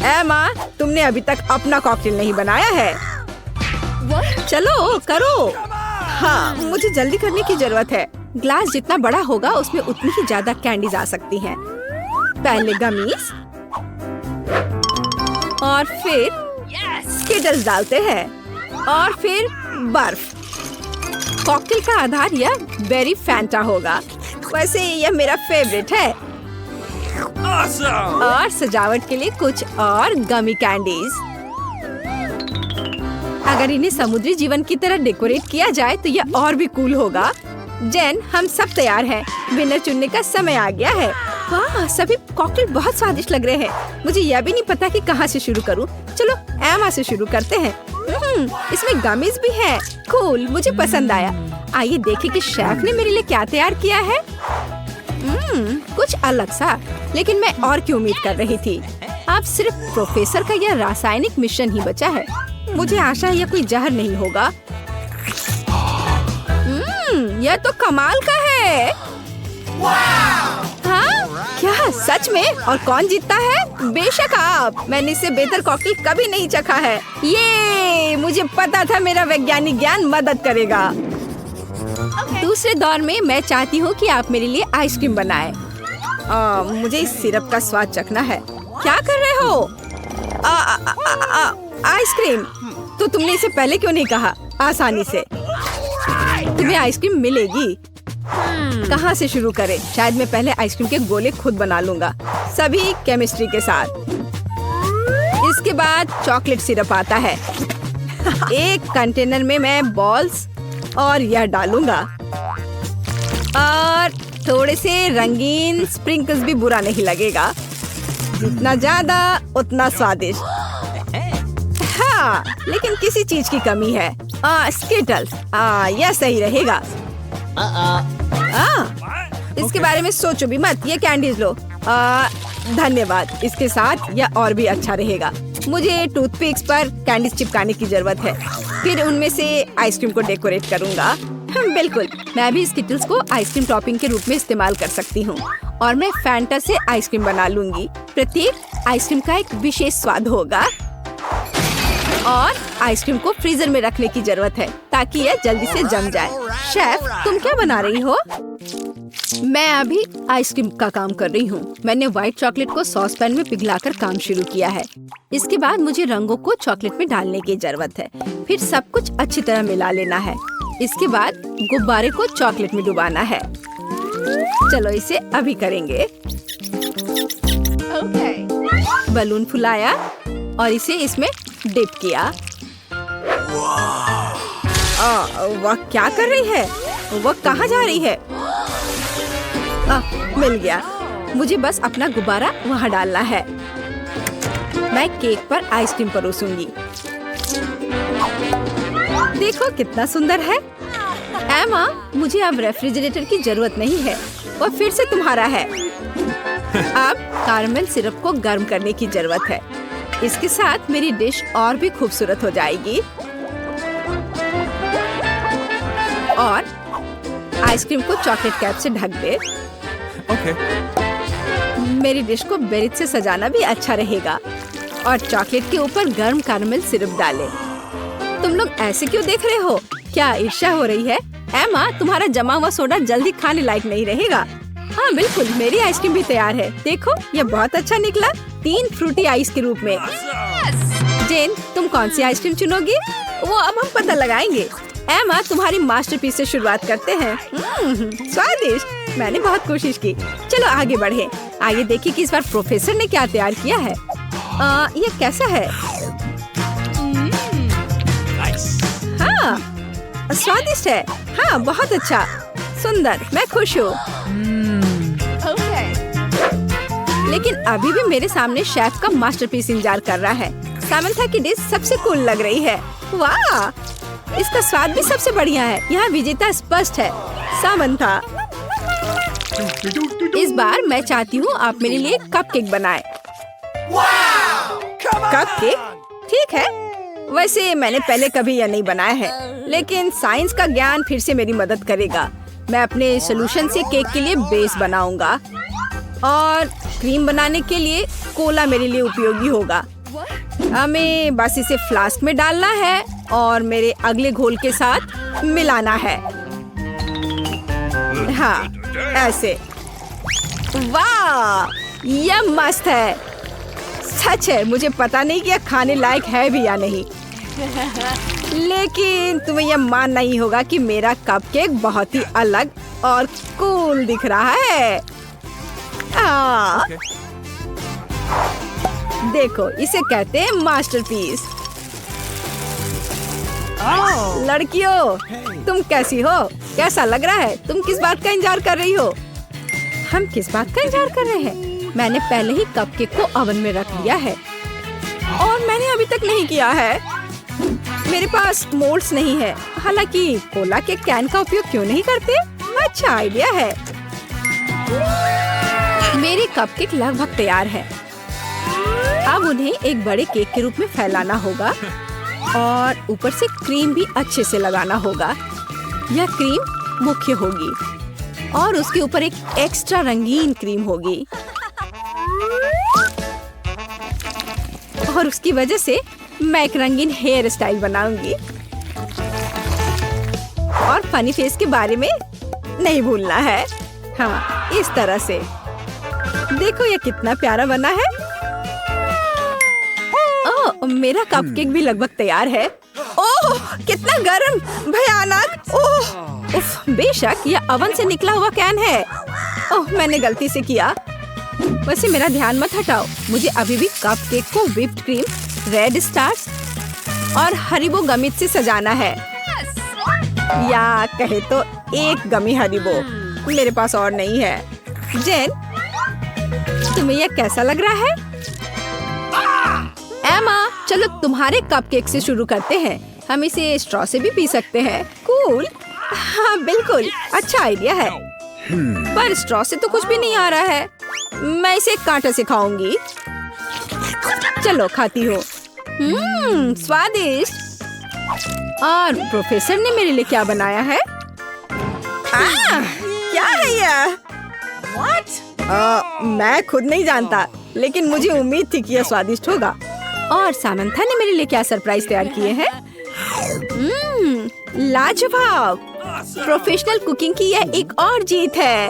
एमा, तुमने अभी तक अपना कॉकटेल नहीं बनाया है। चलो करो। हाँ, मुझे जल्दी करने की जरूरत है। ग्लास जितना बड़ा होगा उसमें उतनी ही ज्यादा कैंडीज आ सकती हैं। पहले गमीज और फिर स्किटल्स डालते हैं और फिर बर्फ। कॉकटेल का आधार यह बेरी फैंटा होगा। वैसे यह मेरा फेवरेट है। और सजावट के लिए कुछ और गमी कैंडीज। अगर इन्हें समुद्री जीवन की तरह डेकोरेट किया जाए तो यह और भी कूल होगा। जेन, हम सब तैयार हैं। विनर चुनने का समय आ गया है। वाह, सभी कॉकटेल बहुत स्वादिष्ट लग रहे हैं। मुझे यह भी नहीं पता कि कहाँ से शुरू करूँ। चलो एमा से शुरू करते हैं। इसमें गमीज भी है। कूल, मुझे पसंद आया। आइए देखें कि शेफ ने मेरे लिए क्या तैयार किया है। कुछ अलग सा, लेकिन मैं और की उम्मीद कर रही थी। अब सिर्फ प्रोफेसर का यह रासायनिक मिश्रण ही बचा है। मुझे आशा है यह कोई जहर नहीं होगा। यह तो कमाल का है। हाँ? क्या सच में? और कौन जीतता है? बेशक आप। मैंने इससे बेहतर कॉकटेल कभी नहीं चखा है। ये मुझे पता था मेरा वैज्ञानिक ज्ञान मदद करेगा। दूसरे दौर में मैं चाहती हूँ कि आप मेरे लिए आइसक्रीम बनाएं। मुझे इस सिरप का स्वाद चखना है। क्या कर रहे हो? आइसक्रीम? तो तुमने इसे पहले क्यों नहीं कहा? आसानी से तुम्हें आइसक्रीम मिलेगी। कहाँ से शुरू करें? शायद मैं पहले आइसक्रीम के गोले खुद बना लूंगा, सभी केमिस्ट्री के साथ। इसके बाद चॉकलेट सिरप आता है। एक कंटेनर में मैं बॉल्स और यह डालूंगा और थोड़े से रंगीन स्प्रिंकल्स भी बुरा नहीं लगेगा। जितना ज्यादा उतना स्वादिष्ट। हाँ, लेकिन किसी चीज की कमी है। स्किटल्स। यह सही रहेगा। इसके बारे में सोचो भी मत। ये कैंडीज लो। धन्यवाद। इसके साथ यह और भी अच्छा रहेगा। मुझे टूथपिक्स पर कैंडीज चिपकाने की जरूरत है। फिर उनमें से आइसक्रीम को डेकोरेट करूंगा। बिल्कुल, मैं भी स्किटल्स को आइसक्रीम टॉपिंग के रूप में इस्तेमाल कर सकती हूँ। और मैं फैंटा से आइसक्रीम बना लूंगी। प्रत्येक आइसक्रीम का एक विशेष स्वाद होगा। और आइसक्रीम को फ्रीजर में रखने की जरूरत है ताकि यह जल्दी से जम जाए। शेफ, तुम क्या बना रही हो? मैं अभी आइसक्रीम का काम कर रही हूँ। मैंने व्हाइट चॉकलेट को सॉस पैन में पिघलाकर काम शुरू किया है। इसके बाद मुझे रंगों को चॉकलेट में डालने की जरूरत है। फिर सब कुछ अच्छी तरह मिला लेना है। इसके बाद गुब्बारे को चॉकलेट में डुबाना है। चलो इसे अभी करेंगे। बलून फुलाया और इसे इसमें डिप किया। वह क्या कर रही है? वह कहाँ जा रही है? मिल गया। मुझे बस अपना गुब्बारा वहाँ डालना है। मैं केक पर आइसक्रीम परोसूंगी। देखो कितना सुंदर है। एमा, मुझे अब रेफ्रिजरेटर की जरूरत नहीं है। वह फिर से तुम्हारा है। अब कारमेल सिरप को गर्म करने की जरूरत है। इसके साथ मेरी डिश और भी खूबसूरत हो जाएगी। और आइसक्रीम को चॉकलेट कैप से ढक दे। मेरी डिश को बेरीज से सजाना भी अच्छा रहेगा। और चॉकलेट के ऊपर गर्म कारमेल सिरप डालें। तुम लोग ऐसे क्यों देख रहे हो? क्या ईर्ष्या हो रही है? एमा, तुम्हारा जमा हुआ सोडा जल्दी खाने लायक नहीं रहेगा। हाँ बिल्कुल, मेरी आइसक्रीम भी तैयार है। देखो, यह बहुत अच्छा निकला। 3 फ्रूटी आइस के रूप में। जेन, तुम कौन सी आइसक्रीम चुनोगी? वो अब हम पता लगाएंगे। एमा, तुम्हारी मास्टरपीस से शुरुआत करते हैं। स्वादिष्ट। मैंने बहुत कोशिश की। चलो आगे बढ़े। आइए देखिए कि इस बार प्रोफेसर ने क्या तैयार किया है। यह कैसा है? हाँ, स्वादिष्ट है। हाँ, बहुत अच्छा, सुंदर। मैं खुश हूँ। लेकिन अभी भी मेरे सामने शेफ का मास्टरपीस इंतजार कर रहा है। सामंथा की डिश सबसे कूल लग रही है। वाह, इसका स्वाद भी सबसे बढ़िया है। यहाँ विजेता स्पष्ट है, सामंथा। इस बार मैं चाहती हूँ आप मेरे लिए कपकेक बनाएं। कपकेक? ठीक है, वैसे मैंने पहले कभी यह नहीं बनाया है, लेकिन साइंस का ज्ञान फिर से मेरी मदद करेगा। मैं अपने सॉल्यूशन से केक के लिए बेस बनाऊंगा और क्रीम बनाने के लिए कोला मेरे लिए उपयोगी होगा। हमें बस इसे फ्लास्क में डालना है और मेरे अगले घोल के साथ मिलाना है। हाँ, ऐसे। वाह, यह मस्त है। सच है, मुझे पता नहीं कि यह खाने लायक है भी या नहीं, लेकिन तुम्हें यह मानना ही होगा कि मेरा कपकेक बहुत ही अलग और कूल दिख रहा है। देखो, इसे कहते हैं मास्टरपीस। लड़कियों, तुम कैसी हो? कैसा लग रहा है? तुम किस बात का इंतजार कर रही हो? हम किस बात का इंतजार कर रहे हैं? मैंने पहले ही कपकेक को ओवन में रख लिया है और मैंने अभी तक नहीं किया है। मेरे पास मोल्ड्स नहीं है। हालांकि कोला के कैन का उपयोग क्यों नहीं करते? अच्छा आइडिया है। मेरे कपकेक लगभग तैयार है। अब उन्हें एक बड़े केक के रूप में फैलाना होगा और ऊपर से क्रीम भी अच्छे से लगाना होगा। यह क्रीम मुख्य होगी और उसके ऊपर एक एक्स्ट्रा रंगीन क्रीम होगी और उसकी वजह से मैं एक रंगीन हेयर स्टाइल बनाऊंगी। और फनी फेस के बारे में नहीं भूलना है। हाँ, इस तरह से। देखो यह कितना प्यारा बना है। ओह, मेरा कपकेक भी लगभग तैयार है। ओह, कितना गर्म, भयानक। ओह, उफ, बेशक यह ओवन से निकला हुआ कैन है। ओह, मैंने गलती से किया। वैसे मेरा ध्यान मत हटाओ। मुझे अभी भी कपकेक को व्हिप्ड क्रीम, रेड स्टार्स और हरीबो गमित से सजाना है। या कहे तो एक गमी हरीबो। मेरे पास और नहीं है। जेन, तुम्हें यह कैसा लग रहा है? एमा, चलो तुम्हारे कपकेक से शुरू करते हैं। हम इसे स्ट्रॉ से भी पी सकते हैं। कूल। हाँ बिल्कुल, अच्छा आइडिया है। पर स्ट्रॉ से तो कुछ भी नहीं आ रहा है। मैं इसे कांटे से खाऊंगी। चलो खाती हूँ। स्वादिष्ट। और प्रोफेसर ने मेरे लिए क्या बनाया है? क्या है यह? मैं खुद नहीं जानता, लेकिन मुझे उम्मीद थी कि यह स्वादिष्ट होगा। और सामंथा ने मेरे लिए क्या सरप्राइज तैयार किए हैं? लाजवाब। प्रोफेशनल कुकिंग की यह एक और जीत है।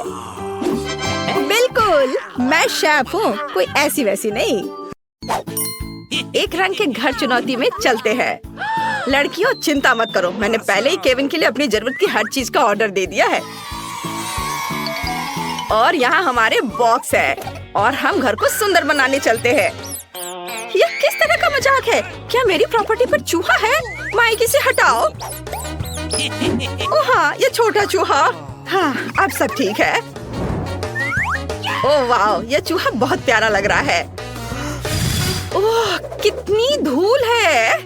बिल्कुल, मैं शेफ हूँ, कोई ऐसी वैसी नहीं। एक रंग के घर चुनौती में चलते हैं। लड़कियों, चिंता मत करो, मैंने पहले ही केविन के लिए अपनी जरूरत की हर चीज का ऑर्डर दे दिया है। और यहाँ हमारे बॉक्स है और हम घर को सुंदर बनाने चलते हैं। यह किस तरह का मजाक है? क्या मेरी प्रॉपर्टी पर चूहा है? माइक, इसे हटाओ। ओह हाँ, ये छोटा चूहा। हाँ, अब सब ठीक है। ओह वाह, यह चूहा बहुत प्यारा लग रहा है। ओह, कितनी धूल है।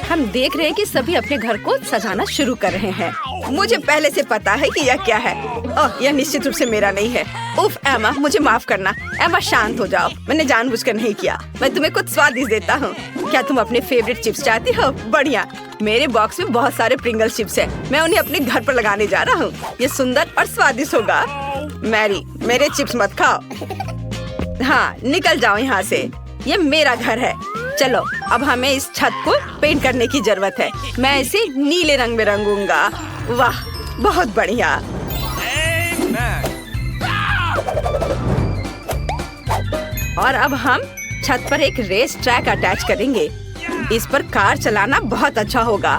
हम देख रहे हैं कि सभी अपने घर को सजाना शुरू कर रहे हैं। मुझे पहले से पता है कि यह क्या है। ओह, यह निश्चित रूप से मेरा नहीं है। उफ एमा, मुझे माफ करना। एमा, शांत हो जाओ। मैंने जानबूझकर नहीं किया। मैं तुम्हें कुछ स्वादिष्ट देता हूँ। क्या तुम अपने फेवरेट चिप्स चाहती हो? बढ़िया। मेरे बॉक्स में बहुत सारे प्रिंगल चिप्स हैं। मैं उन्हें अपने घर पर लगाने जा रहा हूँ। ये सुंदर और स्वादिष्ट होगा। मैरी, मेरे चिप्स मत खाओ। हाँ, निकल जाओ यहाँ से। ये मेरा घर है। चलो, अब हमें इस छत को पेंट करने की जरूरत है। मैं इसे नीले रंग में रंगूंगा। वाह, बहुत बढ़िया। और अब हम छत पर एक रेस ट्रैक अटैच करेंगे। इस पर कार चलाना बहुत अच्छा होगा।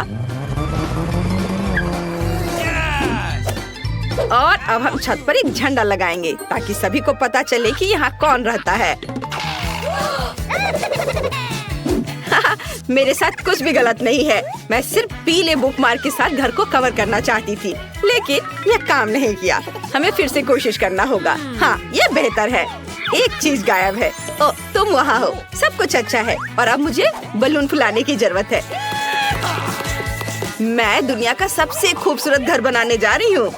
और अब हम छत पर एक झंडा लगाएंगे ताकि सभी को पता चले कि यहाँ कौन रहता है। मेरे साथ कुछ भी गलत नहीं है। मैं सिर्फ पीले बुकमार्क के साथ घर को कवर करना चाहती थी, लेकिन यह काम नहीं किया। हमें फिर से कोशिश करना होगा। हाँ, यह बेहतर है। एक चीज गायब है। ओ, तुम वहाँ हो। सब कुछ अच्छा है और अब मुझे बलून फुलाने की जरूरत है। मैं दुनिया का सबसे खूबसूरत घर बनाने जा रही हूँ।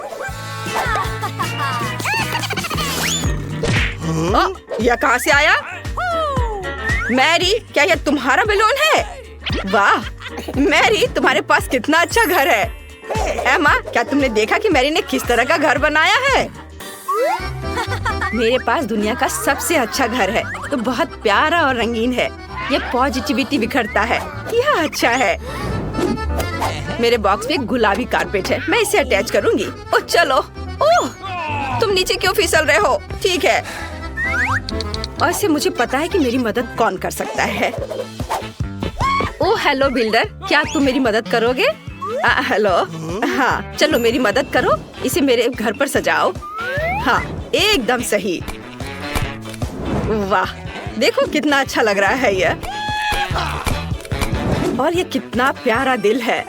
यह कहाँ से आया? मैरी, क्या यह तुम्हारा बलून है? वाह मैरी, तुम्हारे पास कितना अच्छा घर है। एमा, क्या तुमने देखा कि मैरी ने किस तरह का घर बनाया है? मेरे पास दुनिया का सबसे अच्छा घर है, तो बहुत प्यारा और रंगीन है। ये पॉजिटिविटी बिखरता है। यह अच्छा है। मेरे बॉक्स में एक गुलाबी कारपेट है, मैं इसे अटैच करूंगी। ओह चलो। ओह, तुम नीचे क्यों फिसल रहे हो? ठीक है। और से मुझे पता है कि मेरी मदद कौन कर सकता है। ओह हेलो बिल्डर, क्या तुम मेरी मदद करोगे? हेलो। हाँ चलो मेरी मदद करो, इसे मेरे घर पर सजाओ। हाँ एकदम सही। वाह देखो कितना अच्छा लग रहा है यह। और ये कितना प्यारा दिल है।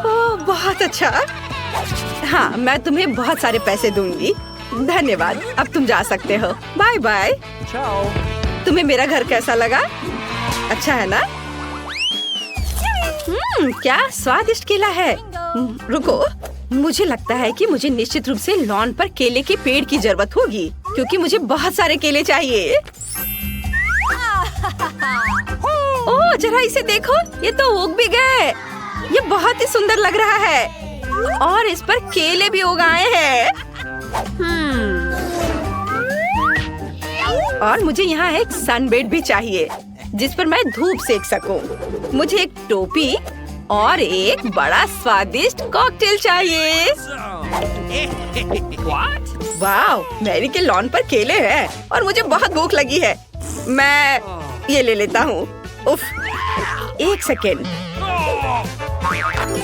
ओह बहुत अच्छा। हाँ मैं तुम्हें बहुत सारे पैसे दूंगी। धन्यवाद, अब तुम जा सकते हो। Bye bye. तुम्हें मेरा घर कैसा लगा? अच्छा है ना? क्या स्वादिष्ट केला है। रुको, मुझे लगता है कि मुझे निश्चित रूप से लॉन पर केले के पेड़ की जरूरत होगी, क्योंकि मुझे बहुत सारे केले चाहिए। ओह जरा इसे देखो, ये तो उग भी गए। ये बहुत ही सुंदर लग रहा है और इस पर केले भी उग आए हैं। और मुझे यहाँ एक सनबेड भी चाहिए जिस पर मैं धूप सेक सकूं। मुझे एक टोपी और एक बड़ा स्वादिष्ट कॉकटेल चाहिए। वाह मैरी के लॉन पर केले हैं और मुझे बहुत भूख लगी है। मैं ये ले लेता हूँ। उफ, एक सेकेंड,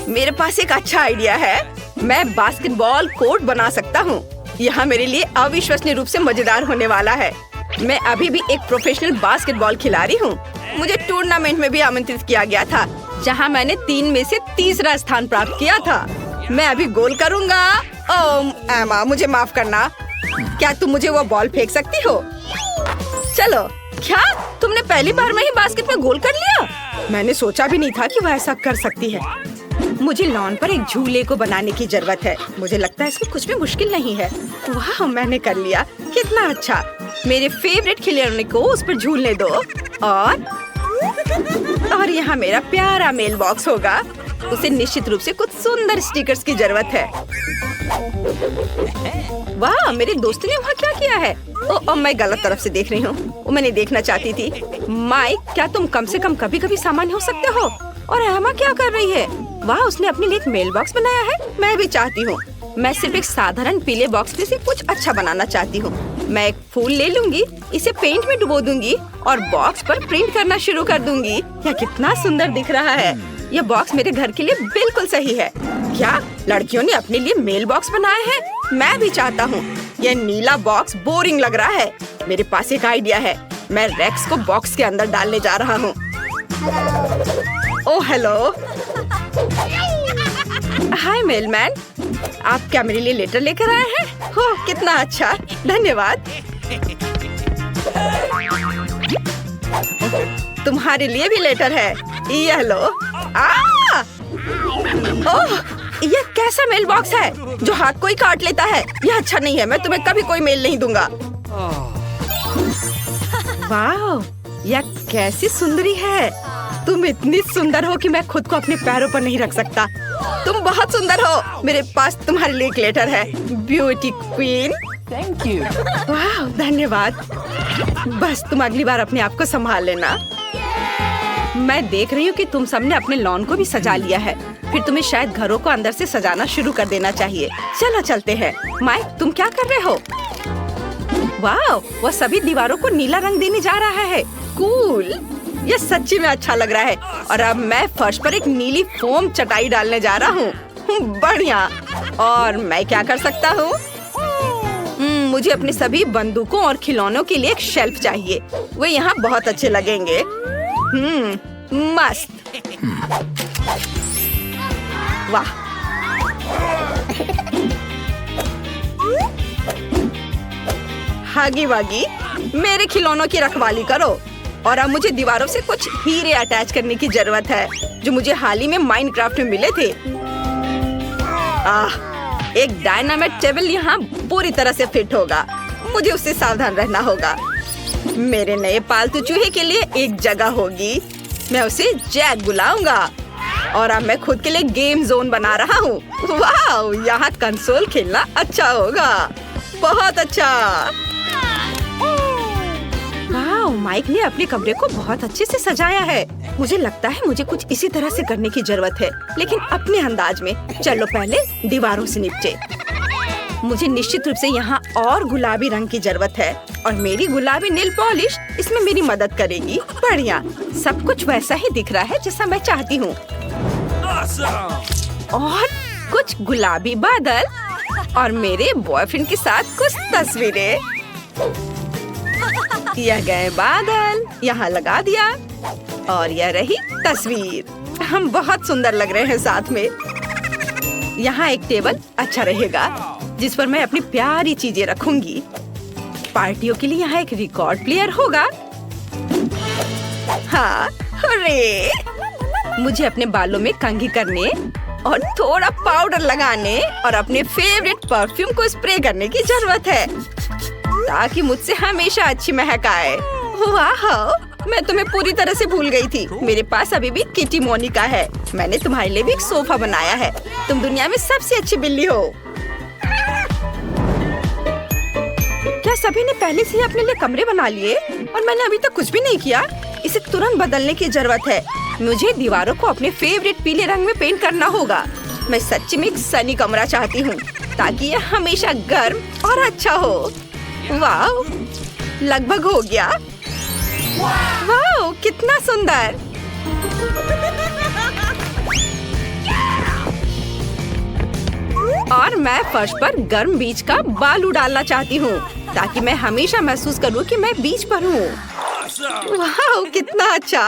मेरे पास एक अच्छा आइडिया है। मैं बास्केटबॉल कोर्ट बना सकता हूँ। यहाँ मेरे लिए अविश्वसनीय रूप से मजेदार होने वाला है। मैं अभी भी एक प्रोफेशनल बास्केटबॉल खिलाड़ी हूँ। मुझे टूर्नामेंट में भी आमंत्रित किया गया था, जहाँ मैंने 3 में से तीसरा स्थान प्राप्त किया था। मैं अभी गोल करूँगा। ओह एमा, मुझे माफ करना। क्या तुम मुझे वो बॉल फेंक सकती हो? चलो। क्या तुमने पहली बार में ही बास्केट में गोल कर लिया? मैंने सोचा भी नहीं था कि वह ऐसा कर सकती है। मुझे लॉन पर एक झूले को बनाने की जरूरत है। मुझे लगता है इसमें कुछ भी मुश्किल नहीं है। वाह मैंने कर लिया, कितना अच्छा। मेरे फेवरेट खिलौने को उस पर झूलने दो। और यहाँ मेरा प्यारा मेल बॉक्स होगा। उसे निश्चित रूप से कुछ सुंदर स्टिकर्स की जरूरत है। वाह मेरे दोस्त ने वहाँ क्या किया है? ओह मैं गलत तरफ से देख रही हूँ। वो मैंने देखना चाहती थी। माइक, क्या तुम कम से कम कभी कभी सामान्य हो सकते हो? और एमा क्या कर रही है? वाह उसने अपने लिए एक मेल बॉक्स बनाया है। मैं भी चाहती हूँ। मैं सिर्फ एक साधारण पीले बॉक्स में से कुछ अच्छा बनाना चाहती हूँ। मैं एक फूल ले लूंगी, इसे पेंट में डुबो दूंगी और बॉक्स पर प्रिंट करना शुरू कर दूंगी। यह कितना सुंदर दिख रहा है। यह बॉक्स मेरे घर के लिए बिल्कुल सही है। क्या लड़कियों ने अपने लिए मेल बॉक्स बनाए हैं? मैं भी चाहता हूँ। यह नीला बॉक्स बोरिंग लग रहा है। मेरे पास एक आइडिया है। मैं रेक्स को बॉक्स के अंदर डालने जा रहा हूँ। Oh hello. हाय मेलमैन, आप क्या मेरे लिए लेटर लेकर आए हैं? हो कितना अच्छा, धन्यवाद। तुम्हारे लिए भी लेटर है, ये लो। ओह यह कैसा मेल बॉक्स है जो हाथ को ही काट लेता है? यह अच्छा नहीं है। मैं तुम्हें कभी कोई मेल नहीं दूंगा। वाह यह कैसी सुंदरी है। तुम इतनी सुंदर हो कि मैं खुद को अपने पैरों पर नहीं रख सकता। तुम बहुत सुंदर हो। मेरे पास तुम्हारे लिए एक लेटर है, ब्यूटी क्वीन। Thank you. वाह धन्यवाद। बस तुम अगली बार अपने आप को संभाल लेना। मैं देख रही हूँ कि तुम सबने अपने लॉन को भी सजा लिया है। फिर तुम्हें शायद घरों को अंदर से सजाना शुरू कर देना चाहिए। चलो चलते हैं। माइक तुम क्या कर रहे हो? वाह वह सभी दीवारों को नीला रंग देने जा रहा है। कूल, यह सच्ची में अच्छा लग रहा है। और अब मैं फर्श पर एक नीली फोम चटाई डालने जा रहा हूँ। बढ़िया। और मैं क्या कर सकता हूँ? मुझे अपने सभी बंदूकों और खिलौनों के लिए एक शेल्फ चाहिए। वे यहाँ बहुत अच्छे लगेंगे। मस्त। वाह हागी वागी, मेरे खिलौनों की रखवाली करो। और अब मुझे दीवारों से कुछ हीरे अटैच करने की जरूरत है, जो मुझे हाल ही में माइनक्राफ्ट में मिले थे। एक डायनामाइट टेबल यहाँ पूरी तरह से फिट होगा। मुझे उससे सावधान रहना होगा। मेरे नए पालतू चूहे के लिए एक जगह होगी। मैं उसे जैक बुलाऊंगा और अब मैं खुद के लिए गेम जोन बना रहा हूँ। वाह, यहाँ कंसोल खेलना अच्छा होगा। बहुत अच्छा। वाह, माइक ने अपने कमरे को बहुत अच्छे से सजाया है। मुझे लगता है मुझे कुछ इसी तरह से करने की जरूरत है, लेकिन अपने अंदाज में। चलो पहले दीवारों से निपटे। मुझे निश्चित रूप से यहाँ और गुलाबी रंग की जरूरत है और मेरी गुलाबी नेल पॉलिश इसमें मेरी मदद करेगी। बढ़िया, सब कुछ वैसा ही दिख रहा है जैसा मैं चाहती हूँ। और कुछ गुलाबी बादल और मेरे बॉयफ्रेंड के साथ कुछ तस्वीरें। यह गए बादल, यहाँ लगा दिया और यह रही तस्वीर। हम बहुत सुंदर लग रहे हैं साथ में। यहाँ एक टेबल अच्छा रहेगा जिस पर मैं अपनी प्यारी चीजें रखूंगी। पार्टियों के लिए यहाँ एक रिकॉर्ड प्लेयर होगा। हाँ, अरे मुझे अपने बालों में कंघी करने और थोड़ा पाउडर लगाने और अपने फेवरेट परफ्यूम को स्प्रे करने की जरूरत है ताकि मुझसे हमेशा अच्छी महक आए। वाह, मैं तुम्हें पूरी तरह से भूल गई थी। मेरे पास अभी भी किटी मोनिका है। मैंने तुम्हारे लिए भी एक सोफा बनाया है। तुम दुनिया में सबसे अच्छी बिल्ली हो। क्या सभी ने पहले से ही अपने लिए कमरे बना लिए और मैंने अभी तक कुछ भी नहीं किया? इसे तुरंत बदलने की जरूरत है। मुझे दीवारों को अपने फेवरेट पीले रंग में पेंट करना होगा। मैं सच्ची में एक सनी कमरा चाहती हूँ ताकि यह हमेशा गर्म और अच्छा हो। वाह, लगभग हो गया। वाह, कितना सुंदर। और मैं फर्श पर गर्म बीज का बालू डालना चाहती हूँ ताकि मैं हमेशा महसूस करूँ कि मैं बीच पर हूँ। वाह, कितना अच्छा।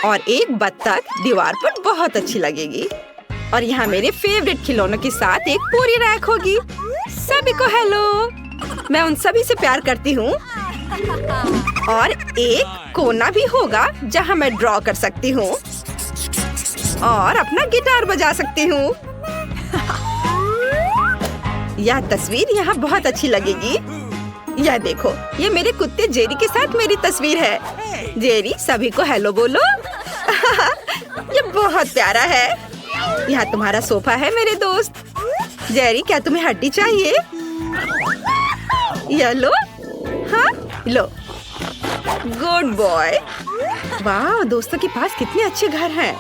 और एक बत्तख दीवार पर बहुत अच्छी लगेगी। और यहाँ मेरे फेवरेट खिलौनों के साथ एक पूरी रैक होगी। सभी को हेलो, मैं उन सभी से प्यार करती हूँ। और एक कोना भी होगा जहाँ मैं ड्रॉ कर सकती हूँ और अपना गिटार बजा सकती हूँ। यह तस्वीर यहाँ बहुत अच्छी लगेगी। यह देखो, ये मेरे कुत्ते जेरी के साथ मेरी तस्वीर है। जेरी, सभी को हेलो बोलो। ये बहुत प्यारा है। यहाँ तुम्हारा सोफा है मेरे दोस्त। जेरी, क्या तुम्हें हड्डी चाहिए? यह लो। हाँ, लो। Good boy. वाह, दोस्तों के पास कितने अच्छे घर हैं।